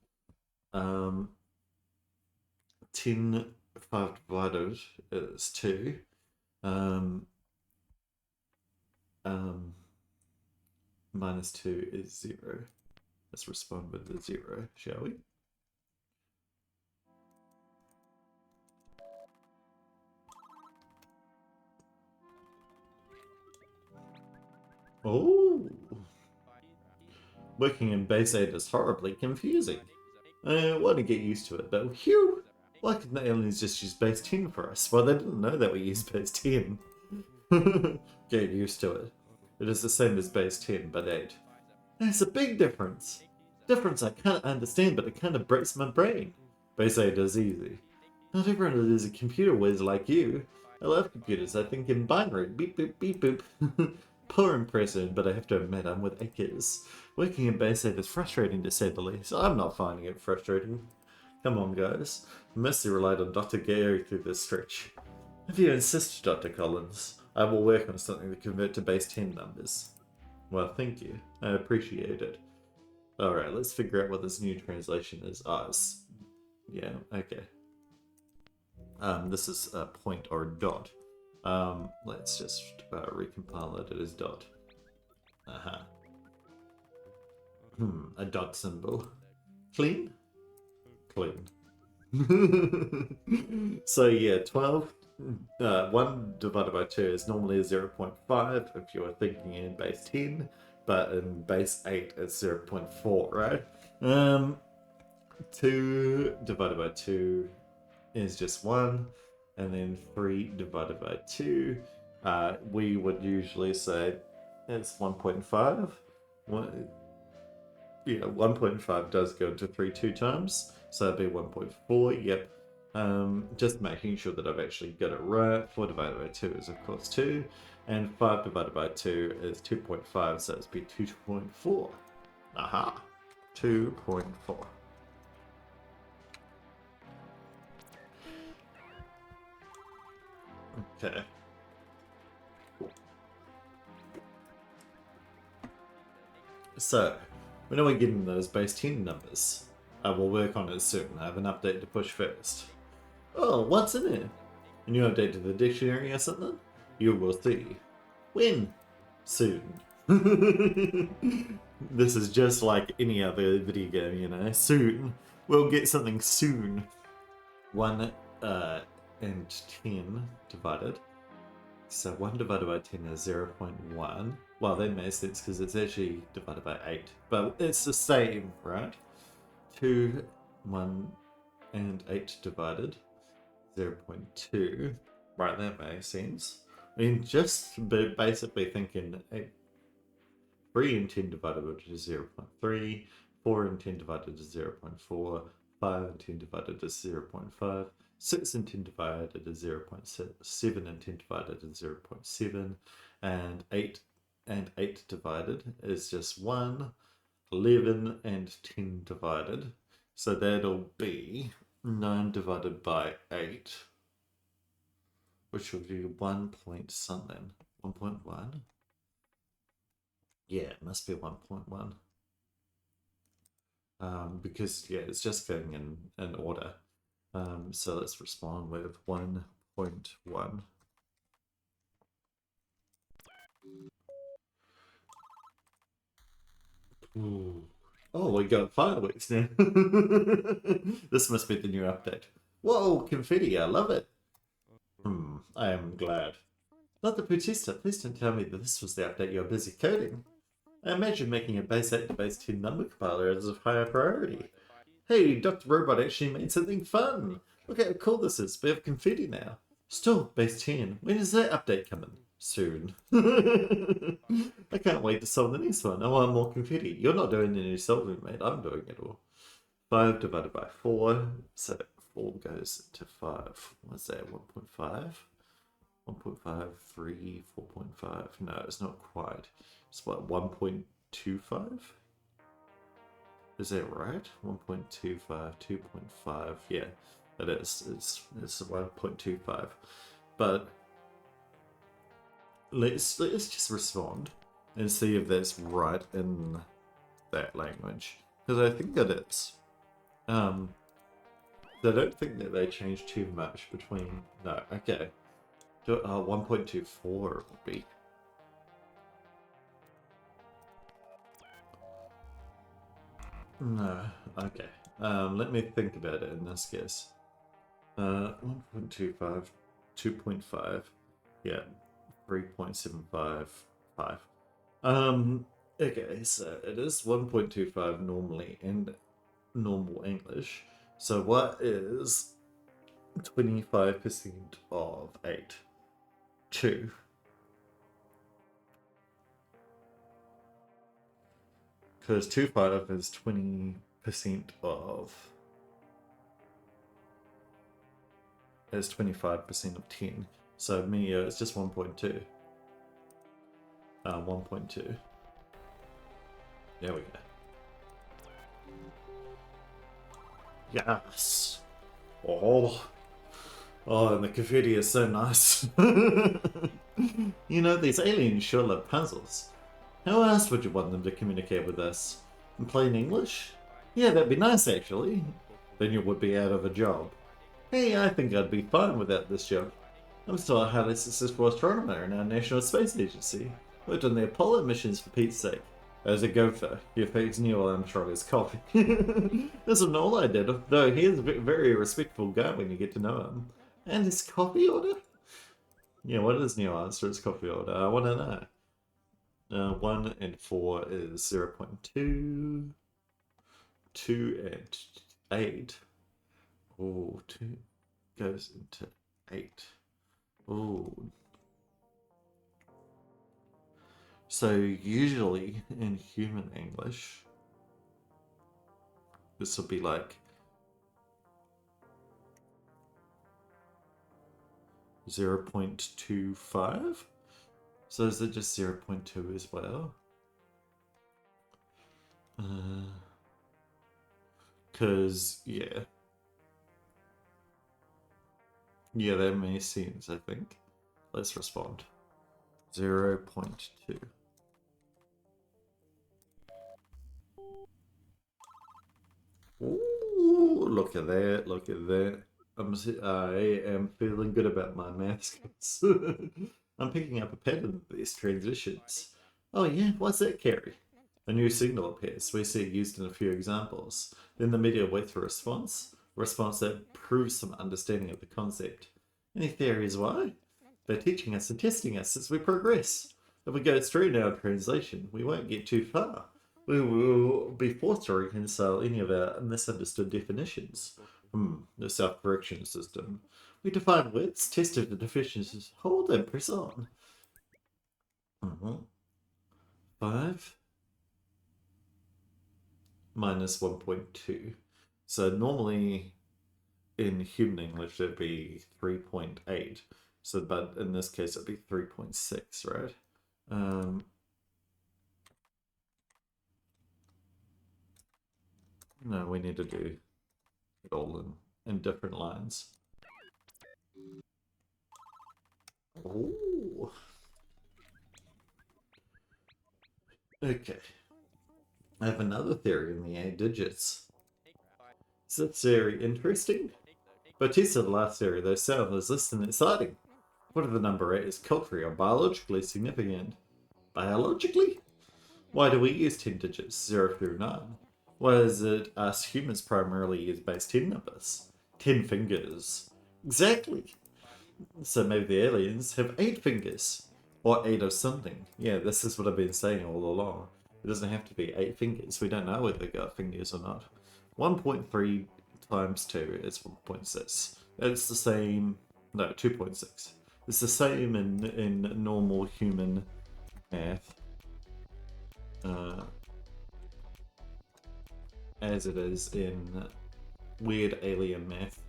10, 5 divided is 2. -2 is 0. Let's respond with the 0, shall we? Oh! Working in base 8 is horribly confusing. I want to get used to it, but whew! Why couldn't the aliens just use base 10 for us? Well, they didn't know that we used base 10. Get used to it. It is the same as base 10, but 8. There's a big difference. Difference I can't understand, but it kind of breaks my brain. Base 8 is easy. Not everyone is a computer whiz like you. I love computers. I think in binary. Beep, boop, beep, boop. Poor impression, but I have to admit I'm with Akers. Working in base 8 is frustrating to say the least. I'm not finding it frustrating. Come on, guys. I mostly relied on Dr. Gary through this stretch. If you insist, Dr. Collins, I will work on something to convert to base 10 numbers. Well, thank you. I appreciate it. Alright, let's figure out what this new translation is. Yeah, okay. This is a point or a dot. Let's just recompile it as dot. Aha. A dot symbol. Clean? Clean. So yeah, 12. 1 divided by 2 is normally 0.5 if you're thinking in base 10, but in base 8 it's 0.4, right? 2 divided by 2 is just 1, and then 3 divided by 2, we would usually say it's 1.5. Yeah, 1.5 does go into 3 2 times, so that'd be 1.4, yep. Just making sure that I've actually got it right. 4 divided by 2 is of course 2, and 5 divided by 2 is 2.5, so it's be 2.4. Aha! 2.4. Okay. So, when are we getting those base 10 numbers? I will work on it soon. I have an update to push first. Oh, what's in it? A new update to the dictionary or something? You will see. When? Soon. This is just like any other video game, you know. Soon. We'll get something soon. 1 and 10 divided. So 1 divided by 10 is 0.1. Well, that makes sense because it's actually divided by 8. But it's the same, right? 2, 1, and 8 divided. 0.2. Right, that makes sense. I mean, just basically thinking 3 and 10 divided by 0.3, 4 and 10 divided to 0.4, 5 and 10 divided to 0.5, 6 and 10 divided to 0.7 and 10 divided to 0.7, and 8 and 8 divided is just 1, 11 and 10 divided. So that'll be 9 divided by 8, which will be 1 point something. 1.1? Yeah, it must be 1.1. Because, yeah, it's just going in order. So let's respond with 1.1. Ooh. Oh, we got fireworks now. This must be the new update. Whoa, confetti, I love it. I am glad. Not the Putista, please don't tell me that this was the update you're busy coding. I imagine making a base 8 to base 10 number compiler is of higher priority. Hey, Dr. Robot actually made something fun. Look how cool this is. We have confetti now. Still, base 10. When is that update coming? Soon. I can't wait to solve the next one. I want more confetti. You're not doing any solving, mate. I'm doing it all. 5 divided by 4. So 4 goes to 5. What's that? 1.5? 1.5, 3, 4.5. No, it's not quite. It's what, 1.25? Is that right? 1.25, 2.5. Yeah, it is. It's 1.25. But let's just respond and see if that's right in that language, because I think it is. I don't think that they changed too much between. No, okay. 1.24 would be. No, okay. Let me think about it in this case. 1.25, 2.5, yeah, 3.755. Okay, so it is 1.25 normally in normal English. So what is 25% of 8? 2. Because 2.5 is 20% of. Is 25% of 10. So it's just 1.2. 1.2. There we go. Yes. Oh, and the confetti is so nice. You know, these aliens sure love puzzles. How else would you want them to communicate with us? In plain English? Yeah, that'd be nice, actually. Then you would be out of a job. Hey, I think I'd be fine without this job. I'm still a highly successful astronomer in our National Space Agency. Worked on the Apollo missions for Pete's sake. As a gopher, your face Neil Armstrong is coffee. That's not all I did, though he is a very respectful guy when you get to know him. And his coffee order? Yeah, what is Neil Armstrong's coffee order? I want to know. 1 and 4 is 0.2. 2 and 8. Oh, 2 goes into 8. Oh. So usually in human English, this will be like 0.25. So is it just 0.2 as well? Because, yeah. Yeah, that makes sense, I think. Let's respond. 0.2. Ooh, look at that, look at that. I am feeling good about my math skills. I'm picking up a pattern of these transitions. Oh yeah, what's that, Carrie? A new signal appears. We see it used in a few examples. Then the media waits for a response. A response that proves some understanding of the concept. Any theories why? They're teaching us and testing us as we progress. If we go straight in our translation, we won't get too far. We will be forced to reconcile any of our misunderstood definitions. The self-correction system. We define words, tested the deficiencies. Hold and press on. 5 minus 1.2. So normally in human English it'd be 3.8. So, but in this case it'd be 3.6, right? No, we need to do it all in different lines. Oh. Okay. I have another theory in the 8 digits. Is that theory interesting? Bautista, the last theory, though, sound is less than exciting. What if the number 8 is culturally or biologically significant? Biologically? Why do we use 10 digits, 0 through 9? Why is it us humans primarily use base 10 numbers? 10 fingers. Exactly. So maybe the aliens have 8 fingers. Or 8 of something. Yeah, this is what I've been saying all along. It doesn't have to be 8 fingers. We don't know whether they've got fingers or not. 1.3 times 2 is 1.6. It's the same... No, 2.6. It's the same in normal human math. As it is in weird alien math.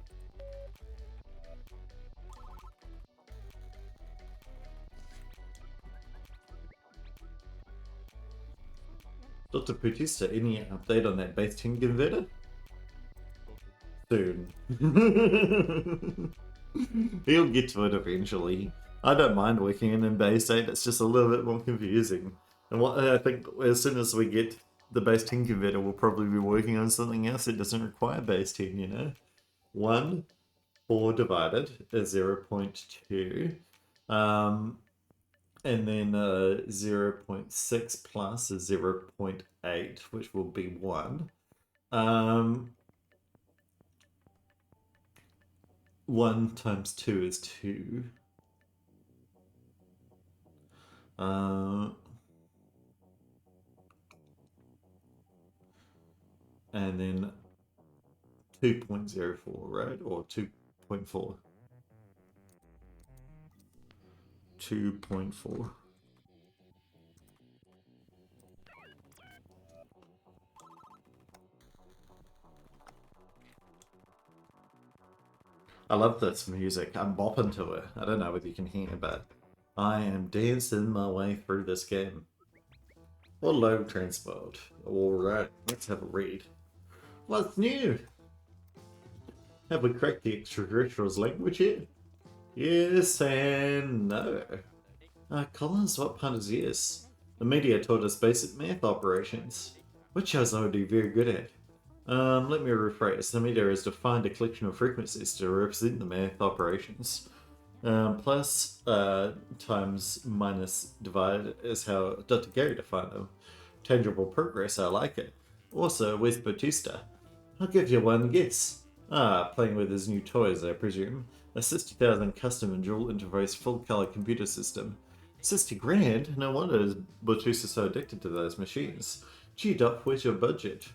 Dr. Bautista, any update on that base 10 converter? Soon. He'll get to it eventually. I don't mind working in base 8, it's just a little bit more confusing. And what I think as soon as we get the base 10 converter, we'll probably be working on something else that doesn't require base 10, you know? 1, 4 divided is 0.2. And then 0.6 plus is 0.8, which will be 1. 1 times 2 is 2. And then 2.04, right? Or 2.4. 2.4. I love this music. I'm bopping to it. I don't know whether you can hear, but I am dancing my way through this game. Or load transport. Alright, let's have a read. What's new? Have we cracked the extraterrestrials' language yet? Yes and no. Collins, what part is yes? The media taught us basic math operations, which I was already very good at. Let me rephrase. The media has defined a collection of frequencies to represent the math operations. Plus, times, minus, divide is how Dr. Gary defined them. Tangible progress, I like it. Also, where's Bautista? I'll give you one guess. Playing with his new toys, I presume. A 60,000 custom and dual interface full color computer system. 60 grand? No wonder Bautista's so addicted to those machines. Gee, Doc, where's your budget?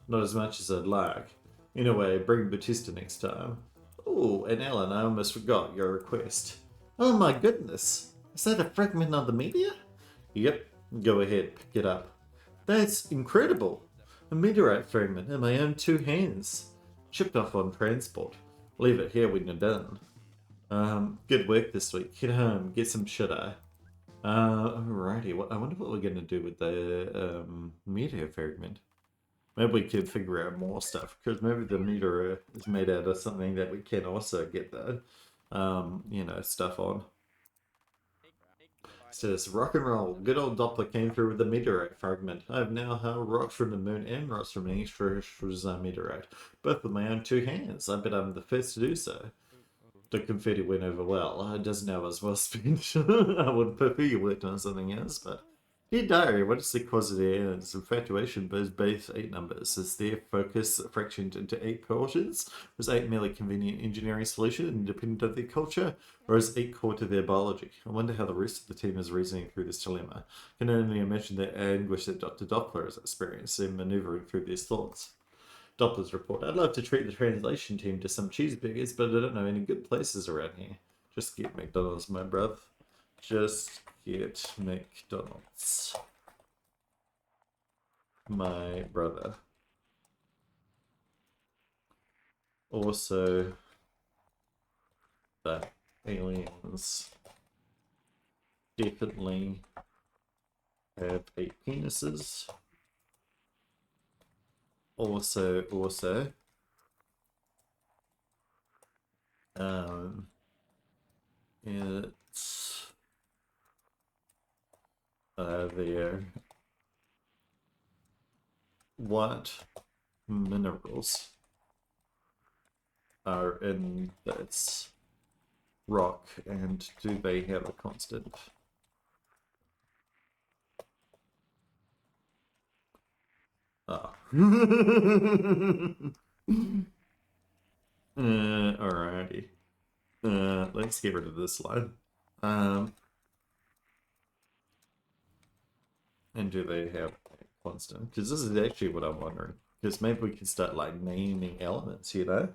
Not as much as I'd like. Anyway, bring Bautista next time. Oh, and Alan, I almost forgot your request. Oh my goodness! Is that a fragment of the media? Yep, go ahead, pick it up. That's incredible! A meteorite fragment in my own 2 hands. Shipped off on transport. Leave it here when you're done. Good work this week. Get home, get some shut-eye. Alrighty, I wonder what we're gonna do with the meteor fragment. Maybe we could figure out more stuff, because maybe the meteor is made out of something that we can also get the, you know, stuff on. It says, rock and roll. Good old Doppler came through with the meteorite fragment. I have now held rocks from the moon and rocks from an extraterrestrial meteorite, both with my own 2 hands. I bet I'm the first to do so. The confetti went over well. It doesn't know as well spent. I would prefer you worked on something else, but Dear Diary, what is the cause of their infatuation with base 8 numbers? Is their focus fractioned into 8 portions? Was 8 merely convenient engineering solution independent of their culture? Or is 8 core to their biology? I wonder how the rest of the team is reasoning through this dilemma. I can only imagine the anguish that Dr. Doppler is experiencing maneuvering through these thoughts. Doppler's report. I'd love to treat the translation team to some cheeseburgers, but I don't know any good places around here. Just get McDonald's, my bruv. Just get McDonald's. My brother. Also, the aliens definitely have 8 penises. Also, it's there. What minerals are in this rock, and do they have a constant? Ah. Alrighty. Let's get rid of this line. And do they have a constant? Because this is actually what I'm wondering. Because maybe we can start like naming elements, you know?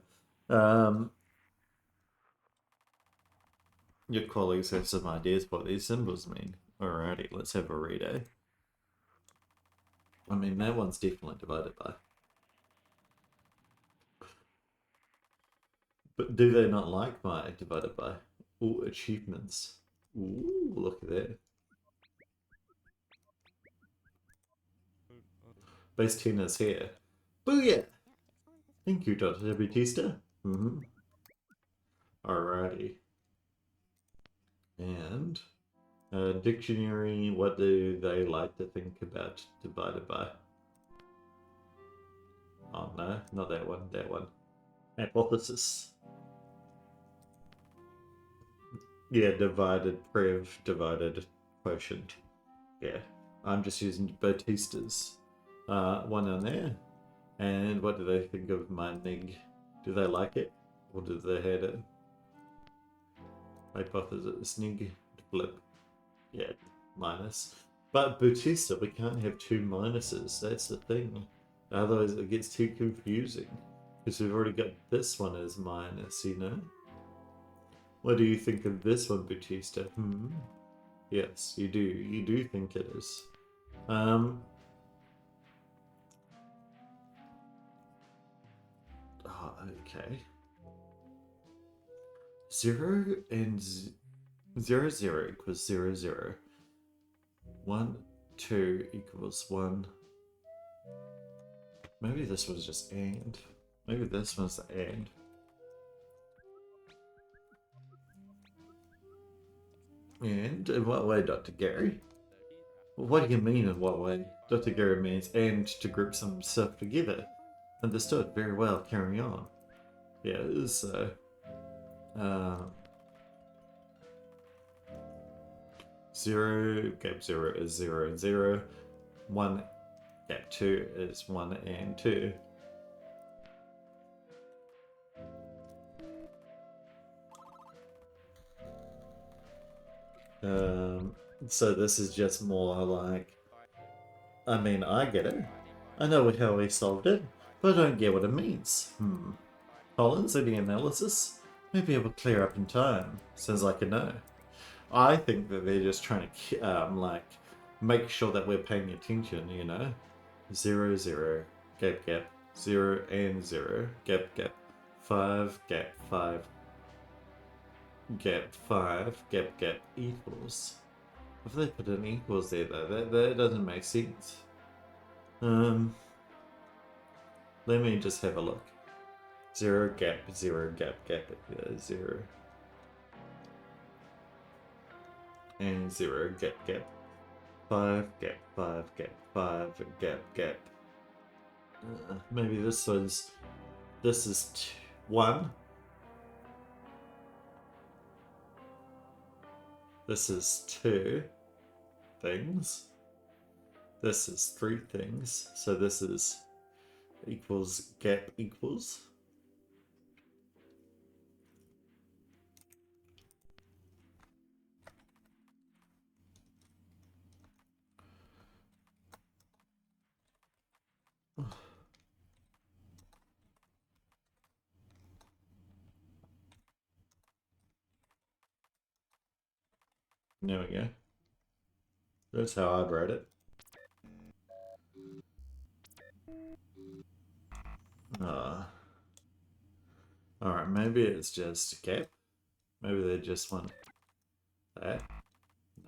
Your colleagues have some ideas what these symbols mean. Alrighty, let's have a read, eh? I mean, that one's definitely divided by. But do they not like my divided by? Ooh, achievements. Ooh, look at that. Base 10 is here. Booyah! Thank you, Dr. Bautista. Alrighty. And dictionary, what do they like to think about divided by? Oh no, not that one, that one. Hypothesis. Yeah, divided prev, divided quotient. Yeah, I'm just using Bautista's one on there. And what do they think of my nig? Do they like it? Or do they hate it? Hypothesis, nig, flip. Yeah, minus. But Bautista, we can't have 2 minuses. That's the thing. Otherwise, it gets too confusing. Because we've already got this one as minus, you know? What do you think of this one, Bautista? Yes, you do. You do think it is. Okay. 0 and 0, 0 equals 0, 0. 1, 2 equals 1. Maybe this was just and. Maybe this was the and. And in what way, Dr. Gary? Well, what do you mean in what way? Dr. Gary means and to group some stuff together. Understood. Very well. Carry on. Yeah, so... 0, gap 0 is 0 and 0. 1, gap 2 is 1 and 2. So this is just more like... I mean, I get it. I know how we solved it, but I don't get what it means. Collins, any analysis? Maybe it will clear up in time. Sounds like a no. I think that they're just trying to, like, make sure that we're paying attention, you know? 0, 0, gap, gap, 0 and 0, gap, gap, 5, gap, 5, gap, 5, gap, gap, equals. If they put an equals there, though, that doesn't make sense. Let me just have a look. 0, gap, 0, gap, gap, 0. And 0, gap, gap. 5, gap, 5, gap, 5, gap, gap. Maybe this was... This is 1. This is 2 things. This is 3 things. So this is equals gap equals. There we go. That's how I'd write it. Alright, maybe it's just gap. Maybe they just want that.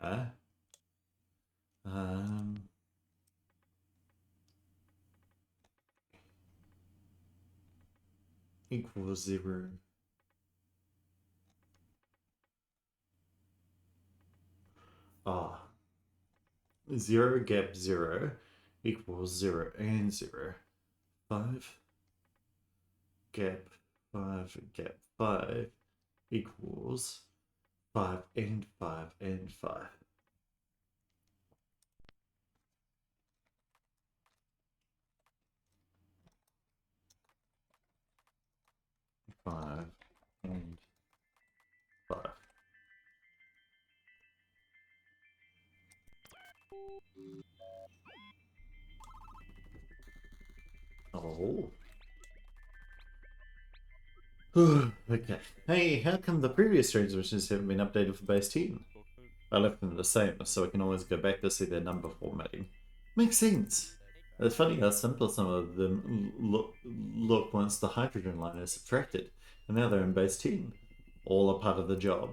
Nah. Equals 0. Ah. 0 gap 0 equals 0 and 0. 5 gap 5 gap 5 equals 5 and 5 and 5. 5 and 5. Oh. Okay. Hey, how come the previous transmissions haven't been updated for base 10? I left them the same, so I can always go back to see their number formatting. Makes sense. It's funny how simple some of them look once the hydrogen line is subtracted, and now they're in base 10. All a part of the job.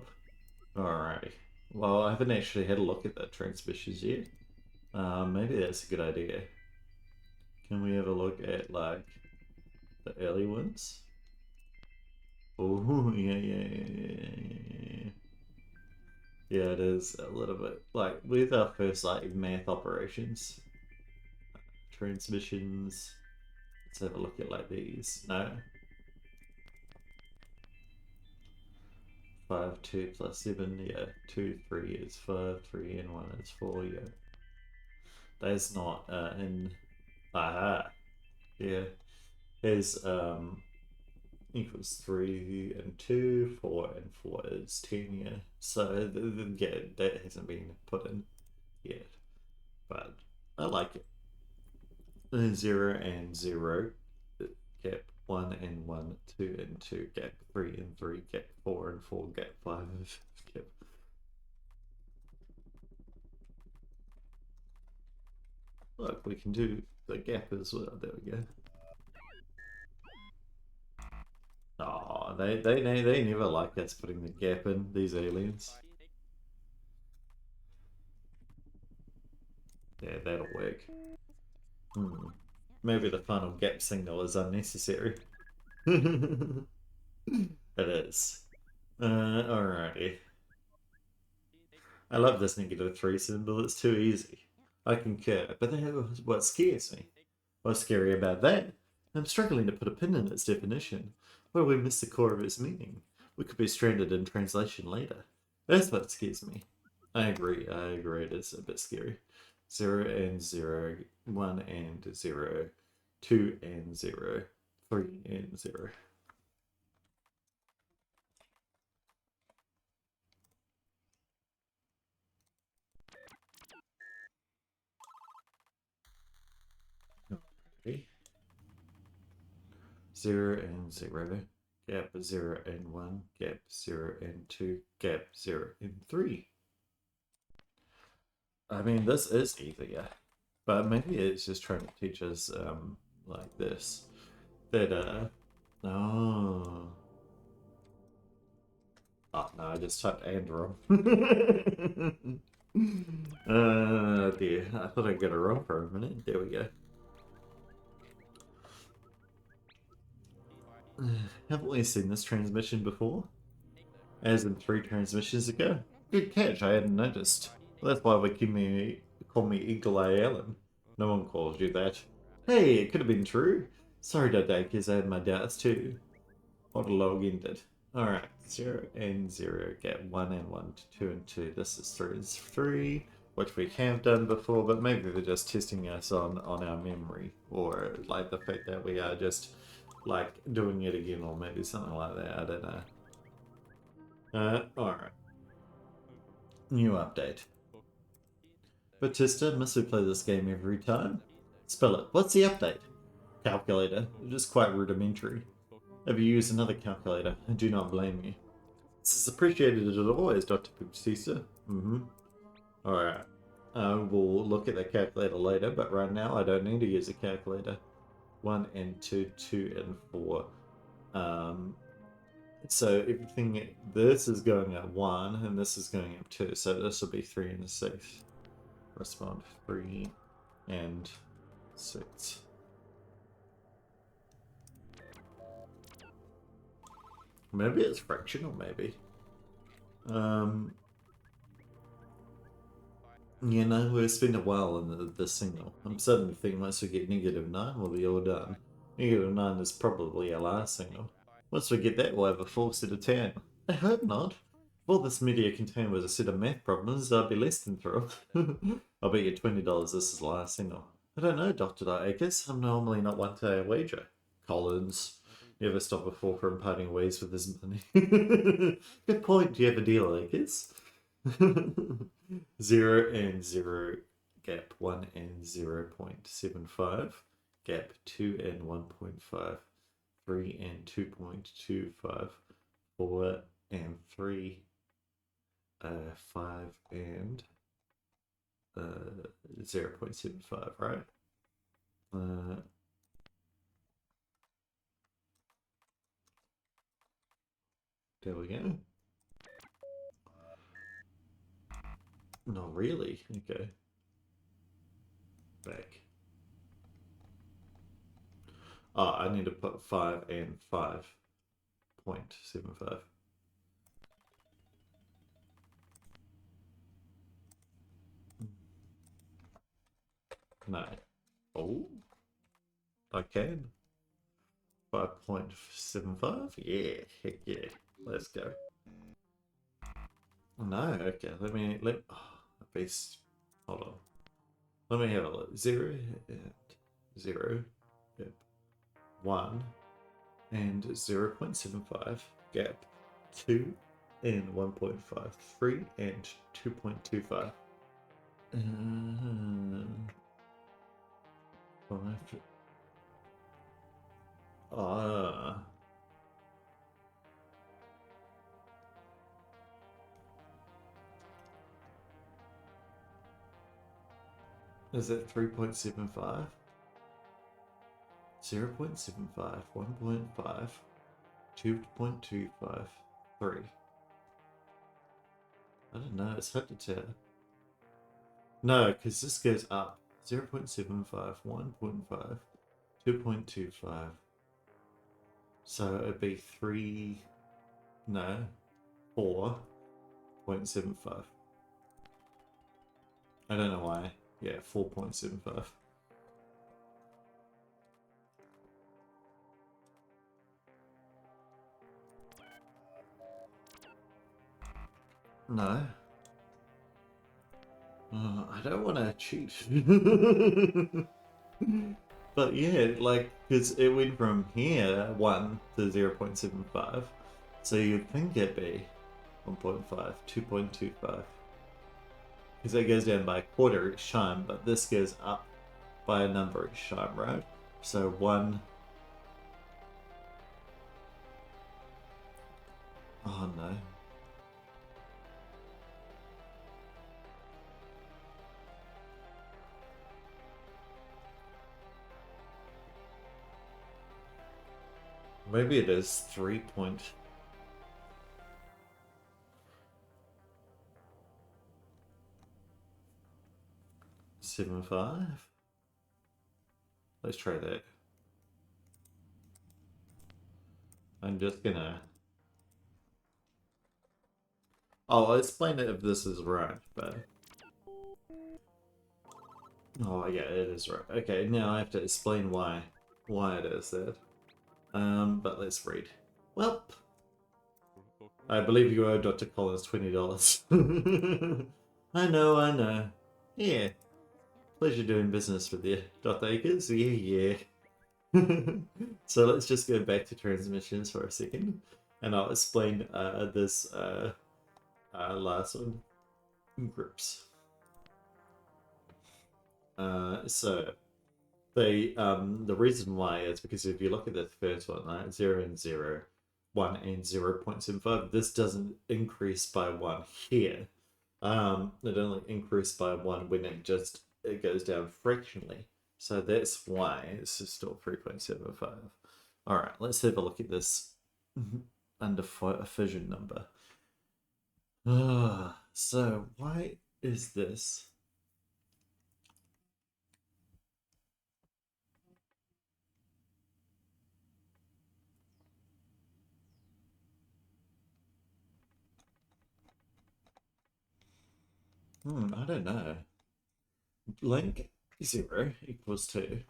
Alrighty. Well, I haven't actually had a look at the transmissions yet. Maybe that's a good idea. Can we have a look at, like, the early ones? Oh, yeah. Yeah, it is a little bit. Like, with our first, like, math operations, transmissions, let's have a look at, like, these. No? 5, 2 plus 7, yeah. 2, 3 is 5, 3 and 1 is 4, yeah. That's not, in... Aha! Yeah. There's, equals 3 and 2, 4 and 4 is 10, yeah. So, yeah, that hasn't been put in yet. But I like it. 0 and 0, gap 1 and 1, 2 and 2, gap 3 and 3, gap 4 and 4, gap 5, gap. Look, we can do the gap as well. There we go. Oh, they never like us putting the gap in, these aliens. Yeah, that'll work. Maybe the final gap signal is unnecessary. It is. Alrighty. I love this -3 symbol, it's too easy. I concur, but that's what scares me. What's scary about that? I'm struggling to put a pin in its definition. What if we miss the core of its meaning? We could be stranded in translation later. That's what scares me. I agree, it is a bit scary. 0 and 0, 1 and 0, 2 and 0, 3 and 0. Okay. 0 and 0, gap 0 and 1, gap 0 and 2, gap 0 and 3. I mean, this is easier, but maybe it's just trying to teach us, like this, that, oh. Oh, no, I just typed and wrong. Dear, I thought I'd get it wrong for a minute. There we go. Haven't we seen this transmission before? As in 3 transmissions ago? Good catch, I hadn't noticed. Well, that's why call me Eagle Eye Allen. No one calls you that. Hey, it could have been true. Sorry, Dodakis, I had my doubts too. What a log ended. Alright, 0 and 0, get 1 and 1, 2 and 2. This is 3 and 3. which we have done before, but maybe they're just testing us on our memory, or like the fact that we are just like doing it again, or maybe something like that. I don't know. Alright. New update. Batista, must we play this game every time? Spell it. What's the update? Calculator. It is quite rudimentary. Have you used another calculator? I do not blame you. This is appreciated as always, Dr. Batista. Alright. We'll look at the calculator later, but right now I don't need to use a calculator. 1 and 2, 2 and 4. So everything, this is going up 1 and this is going up 2, so this will be 3 and 6. Respond 3 and 6. Maybe it's fractional, maybe. You know, it's been a while in the signal. I'm starting to think once we get -9, we'll be all done. -9 is probably our last signal. Once we get that, we'll have a full set of 10. I hope not. If all this media contained was a set of math problems, I'd be less than thrilled. I'll bet you $20 this is the last signal. I don't know, Dr. Akers. I'm normally not one to wager. Collins. Never stop a fool from parting ways with his money. Good point. Do you have a deal, Akers? 0 and 0, gap 1 and 0.75, gap 2 and 1.5, 3 and 2.25, 4 and 3, 5 and 0.75, right? There we go. Not really. Okay. Back. Oh, I need to put 5 and 5.75. No. Oh. I can. 5.75? Yeah. Heck yeah. Let's go. No, okay. Let base. Hold on. Let me have a look. 0 and 0, yep. 1 and 0.75, gap 2 and 1.5, 3 and 2.25. 5. Is it 3.75? 0.75, 1.5, 2.25, 3. I don't know, it's hard to tell. No, because this goes up. 0.75, 1.5, 2.25. So it'd be 3, no, 4.75. I don't know why. Yeah, 4.75. No. I don't want to cheat. But yeah, like, because it went from here, 1 to 0.75. So you'd think it'd be 1.5, 2.25. Because it goes down by a quarter each time, but this goes up by a number each time, right? So 1... Oh no. Maybe it is 3.75. Let's try that. I'm just gonna... I'll explain it if this is right, but... Oh yeah, it is right. Okay, now I have to explain why it is that. But let's read. Well, I believe you owe Dr. Collins $20. I know. Yeah. Pleasure doing business with you, Dot Acres. Yeah. So let's just go back to transmissions for a second, and I'll explain this last one. Groups. So the reason why is because if you look at the first one, right, 0 and 0, 1 and 0.75, this doesn't increase by 1 here. It only increased by 1 when it goes down fractionally. So that's why this is still 3.75. Alright, let's have a look at this under fission number. So why is this? I don't know. Link 0 equals 2.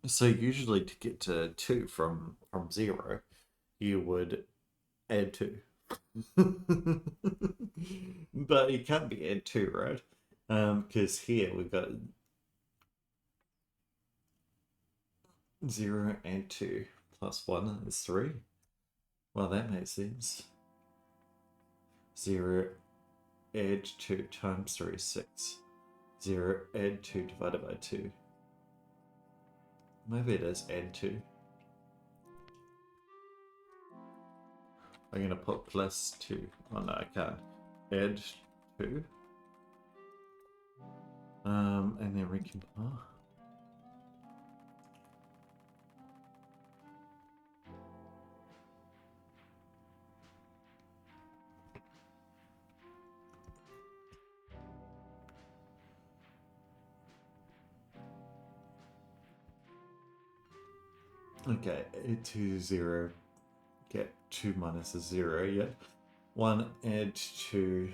So usually to get to 2 from 0, you would add 2. But you can't be add 2, right? Because here we've got 0 and 2 plus 1 is 3. Well, that makes sense. 0 add 2 times 3 is 6. 0 add 2 divided by 2. Maybe it is add 2. I'm going to put plus 2. Oh no, I can't. Add 2. And then recompile. Okay, add 2, 0. Get 2 minus a 0, yeah. 1 add 2.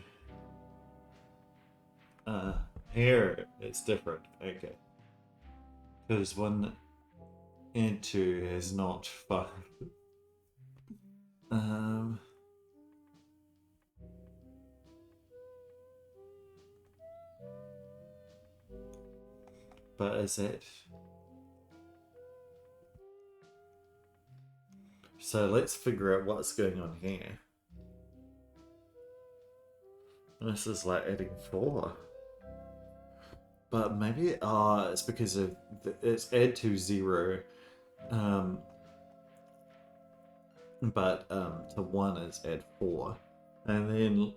Here it's different. Okay. Because 1 and 2 is not 5. But is it? So let's figure out what's going on here. This is like adding 4. But maybe it's because of it's add to 0. But to 1 is add 4. And then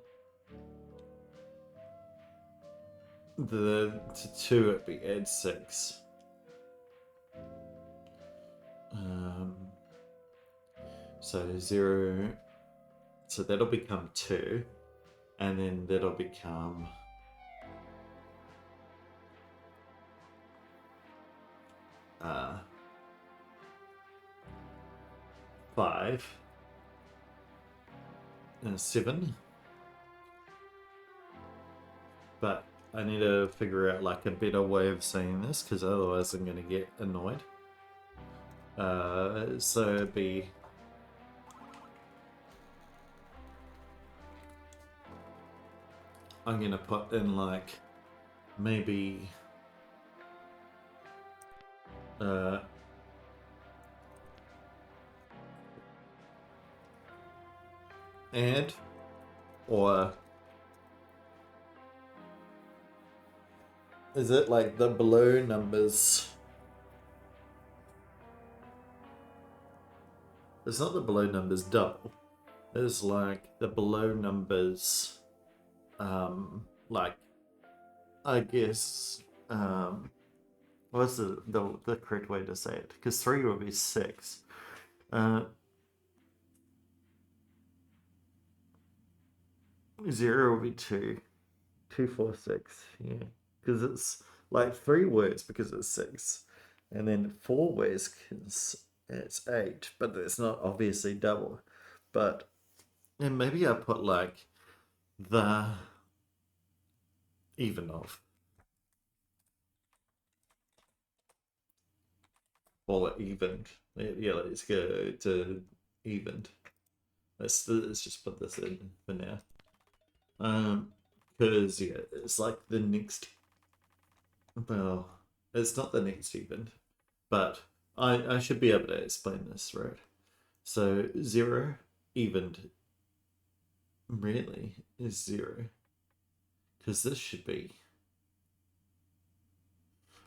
to 2 it'd be add 6. So 0, so that'll become 2, and then that'll become 5 and 7. But I need to figure out like a better way of saying this, because otherwise I'm going to get annoyed. So it'd be I'm going to put in like maybe add or is it like the below numbers? It's not the below numbers double. It's like the below numbers, like, I guess, what's the correct way to say it? Because 3 would be 6. 0 would be 2. 2, 4, 6. Yeah. Because it's like 3 words because it's 6. And then 4 words because it's 8. But it's not obviously double. But, and maybe I put like the even of. Or evened. Yeah, let's go to evened. Let's just put this in for now. Because, yeah, it's like the next, well, it's not the next even, but I should be able to explain this, right? So 0 evened really is 0. Because this should be,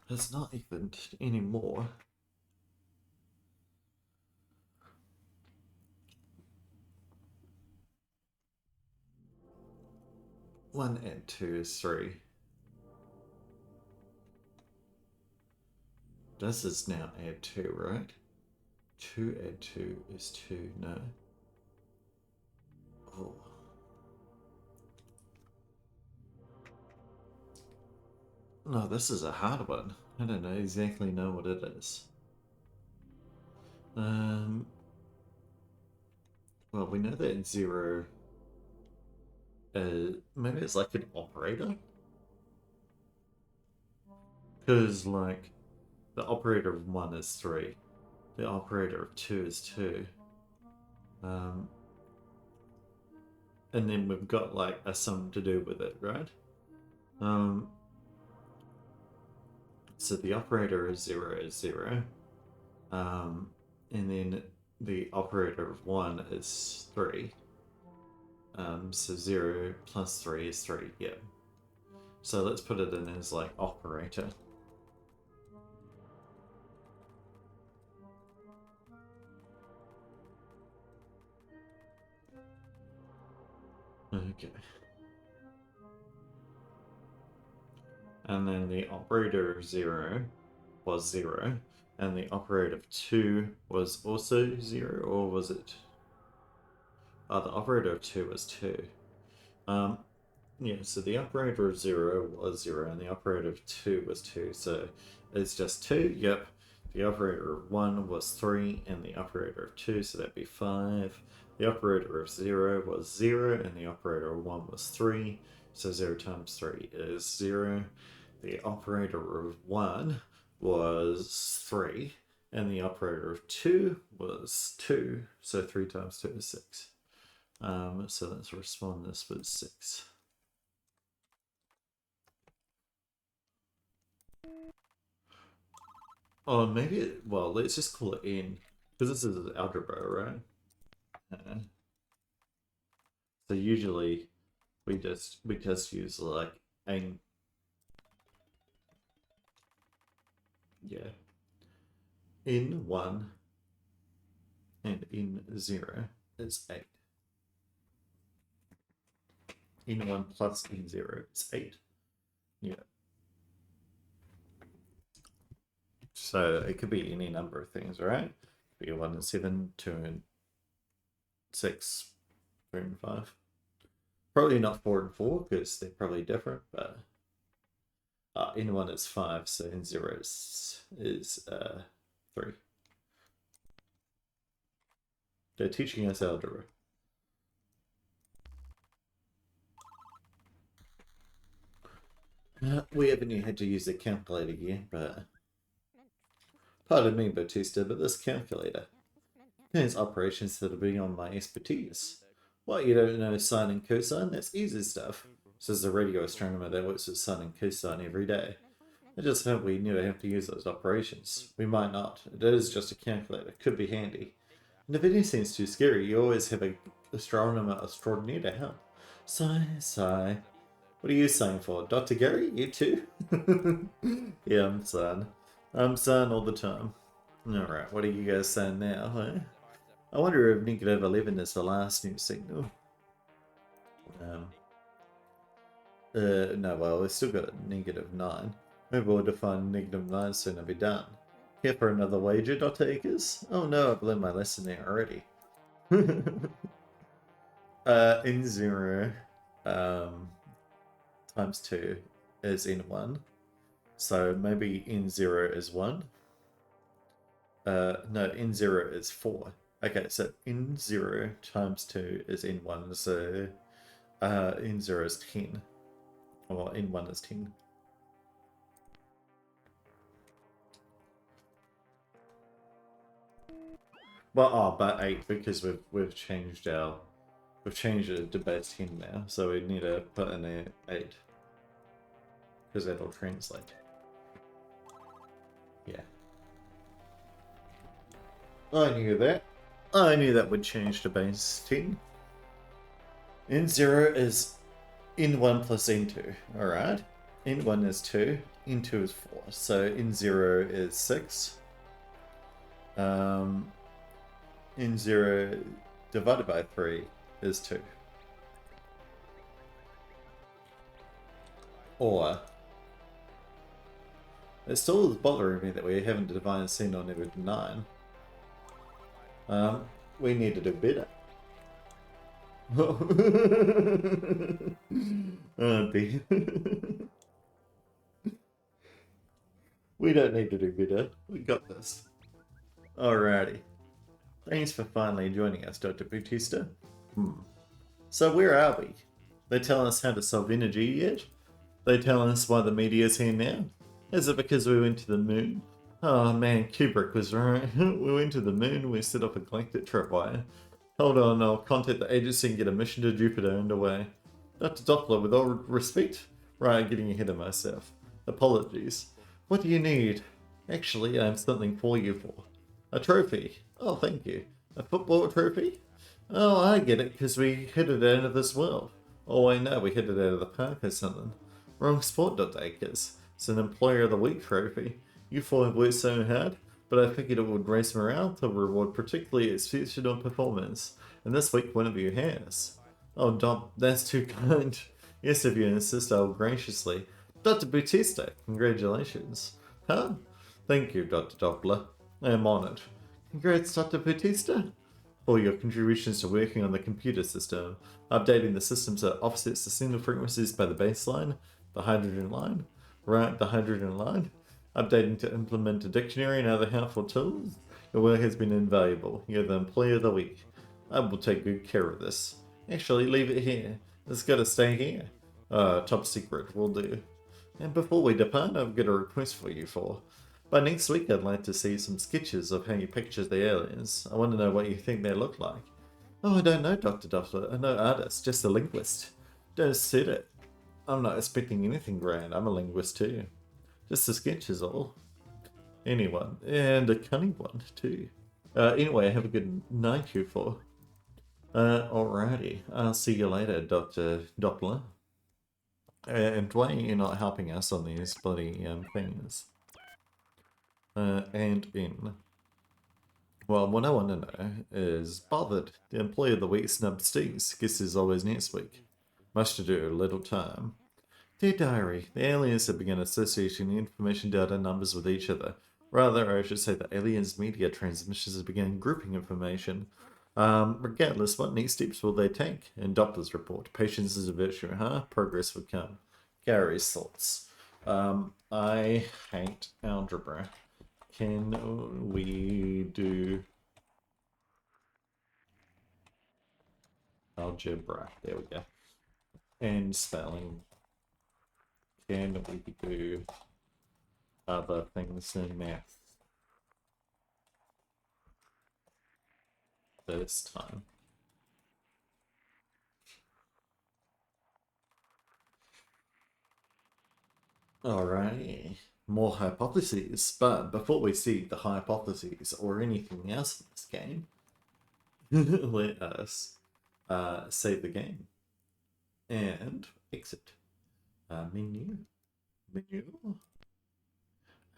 it's not evened anymore. 1 and 2 is 3. This is now add 2, right? 2 add 2 is 2, no. Oh. No, this is a hard one. I don't exactly know what it is. Well, we know that 0, maybe it's like an operator? Because, like, the operator of 1 is 3. The operator of 2 is 2. And then we've got, like, a sum to do with it, right? So the operator of 0 is 0. And then the operator of 1 is 3. So 0 plus 3 is 3, yeah. So let's put it in as, like, operator. Okay. And then the operator of 0 was 0. And the operator of 2 was also 0, or was it? Oh, the operator of 2 was 2. Yeah, so the operator of 0 was 0, and the operator of 2 was 2, so it's just 2, yep. The operator of 1 was 3, and the operator of 2, so that'd be 5. The operator of 0 was 0, and the operator of 1 was 3, so 0 times 3 is 0. The operator of 1 was 3, and the operator of 2 was 2, so 3 times 2 is 6. So let's respond this with 6. Oh, maybe well, let's just call it n, because this is algebra, right? So usually we just use like n, yeah, n1 and n0 is 8. n1 plus n0 is 8. Yeah. So it could be any number of things, right? It could be 1 and 7, 2 and 6, 3 and 5. Probably not 4 and 4 because they're probably different, but n1 is 5, so n0 is 3. They're teaching us algebra. We haven't had to use a calculator yet, but pardon me, Batista, but this calculator contains operations that are beyond my expertise. What, you don't know sine and cosine? That's easy stuff, says the radio astronomer that works with sine and cosine every day. I just hope we never have to use those operations. We might not. It is just a calculator. Could be handy. And if anything's too scary, you always have an astronomer extraordinaire to help. Sigh, sigh. What are you sighing for? Dr. Gary? You too? Yeah, I'm sighing. I'm sighing all the time. Alright, what are you guys saying now, huh? I wonder if negative 11 is the last new signal. No, well, we've still got negative 9. Maybe we'll define negative 9 soon and be done. Here for another wager, Dr. Akers? Oh no, I've learned my lesson there already. N0 times 2 is N1. So maybe N0 is 1. No, N0 is 4. Okay, so N0 times 2 is N1, so N0 is 10. Or N1 is 10. Well, oh, but 8 because we've changed our We've changed it to base 10 now, so we need to put in a 8. Because that'll translate. Yeah. I knew that. I knew that would change to base 10. N0 is N1 plus N2. Alright. N1 is 2. N2 is 4. So N0 is 6. N0 divided by 3 is 2. Or, it still is bothering me that we haven't divided sin on every 9. We need to do better. We don't need to do better. We got this. Alrighty. Thanks for finally joining us, Dr. Bautista. So where are we? They tell us how to solve energy yet? They tell us why the media's here now? Is it because we went to the moon? Oh man, Kubrick was right. We went to the moon, we set up a galactic tripwire. Hold on, I'll contact the agency and get a mission to Jupiter underway. Dr. Doppler, with all respect? Right, getting ahead of myself. Apologies. What do you need? Actually, I have something for you for. A trophy. Oh, thank you. A football trophy? Oh, I get it, because we hit it out of this world. Oh, I know, we hit it out of the park or something. Wrong sport, Dr. Akers. It's an Employer of the Week trophy. You four have worked so hard, but I figured it would raise morale to reward particularly exceptional performance. And this week, one of you has. Oh, Doc, that's too kind. Yes, if you insist, I'll graciously. Dr. Bautista, congratulations. Huh? Thank you, Dr. Doppler. I am honored. Congrats, Dr. Bautista, for your contributions to working on the computer system, updating the system so it offsets the signal frequencies by the baseline, the hydrogen line, right, the hydrogen line, updating to implement a dictionary and other helpful tools. Your work has been invaluable. You're the Employee of the Week. I will take good care of this. Actually, leave it here. It's got to stay here. Top secret, will do. And before we depart, I've got a request for you for. By next week, I'd like to see some sketches of how you picture the aliens. I want to know what you think they look like. Oh, I don't know, Dr. Doppler. I'm no artist, just a linguist. Just said it. I'm not expecting anything grand. I'm a linguist too. Just a sketch is all. Anyone. And a cunning one too. Anyway, have a good night, you four. Alrighty. I'll see you later, Dr. Doppler. And why are you not helping us on these bloody things? And in. Well, what I want to know is, bothered, the Employee of the Week snubbed Steve's. Guess there's always next week. Much to do, little time. Dear Diary, the aliens have begun associating information data numbers with each other. Rather, I should say the aliens' media transmissions have begun grouping information. Regardless, what next steps will they take? In Doppler's report, patience is a virtue, huh? Progress will come. Gary's thoughts. I hate algebra. Can we do algebra? There we go. And spelling. Can we do other things in math this time? Alrighty. More hypotheses, but before we see the hypotheses or anything else in this game, let us save the game and exit. Menu,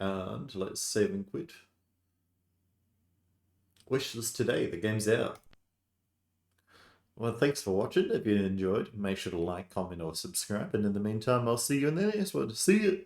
and let's save and quit. Wishlist today, the game's out. Well, thanks for watching. If you enjoyed, make sure to like, comment, or subscribe. And in the meantime, I'll see you in the next one. See you!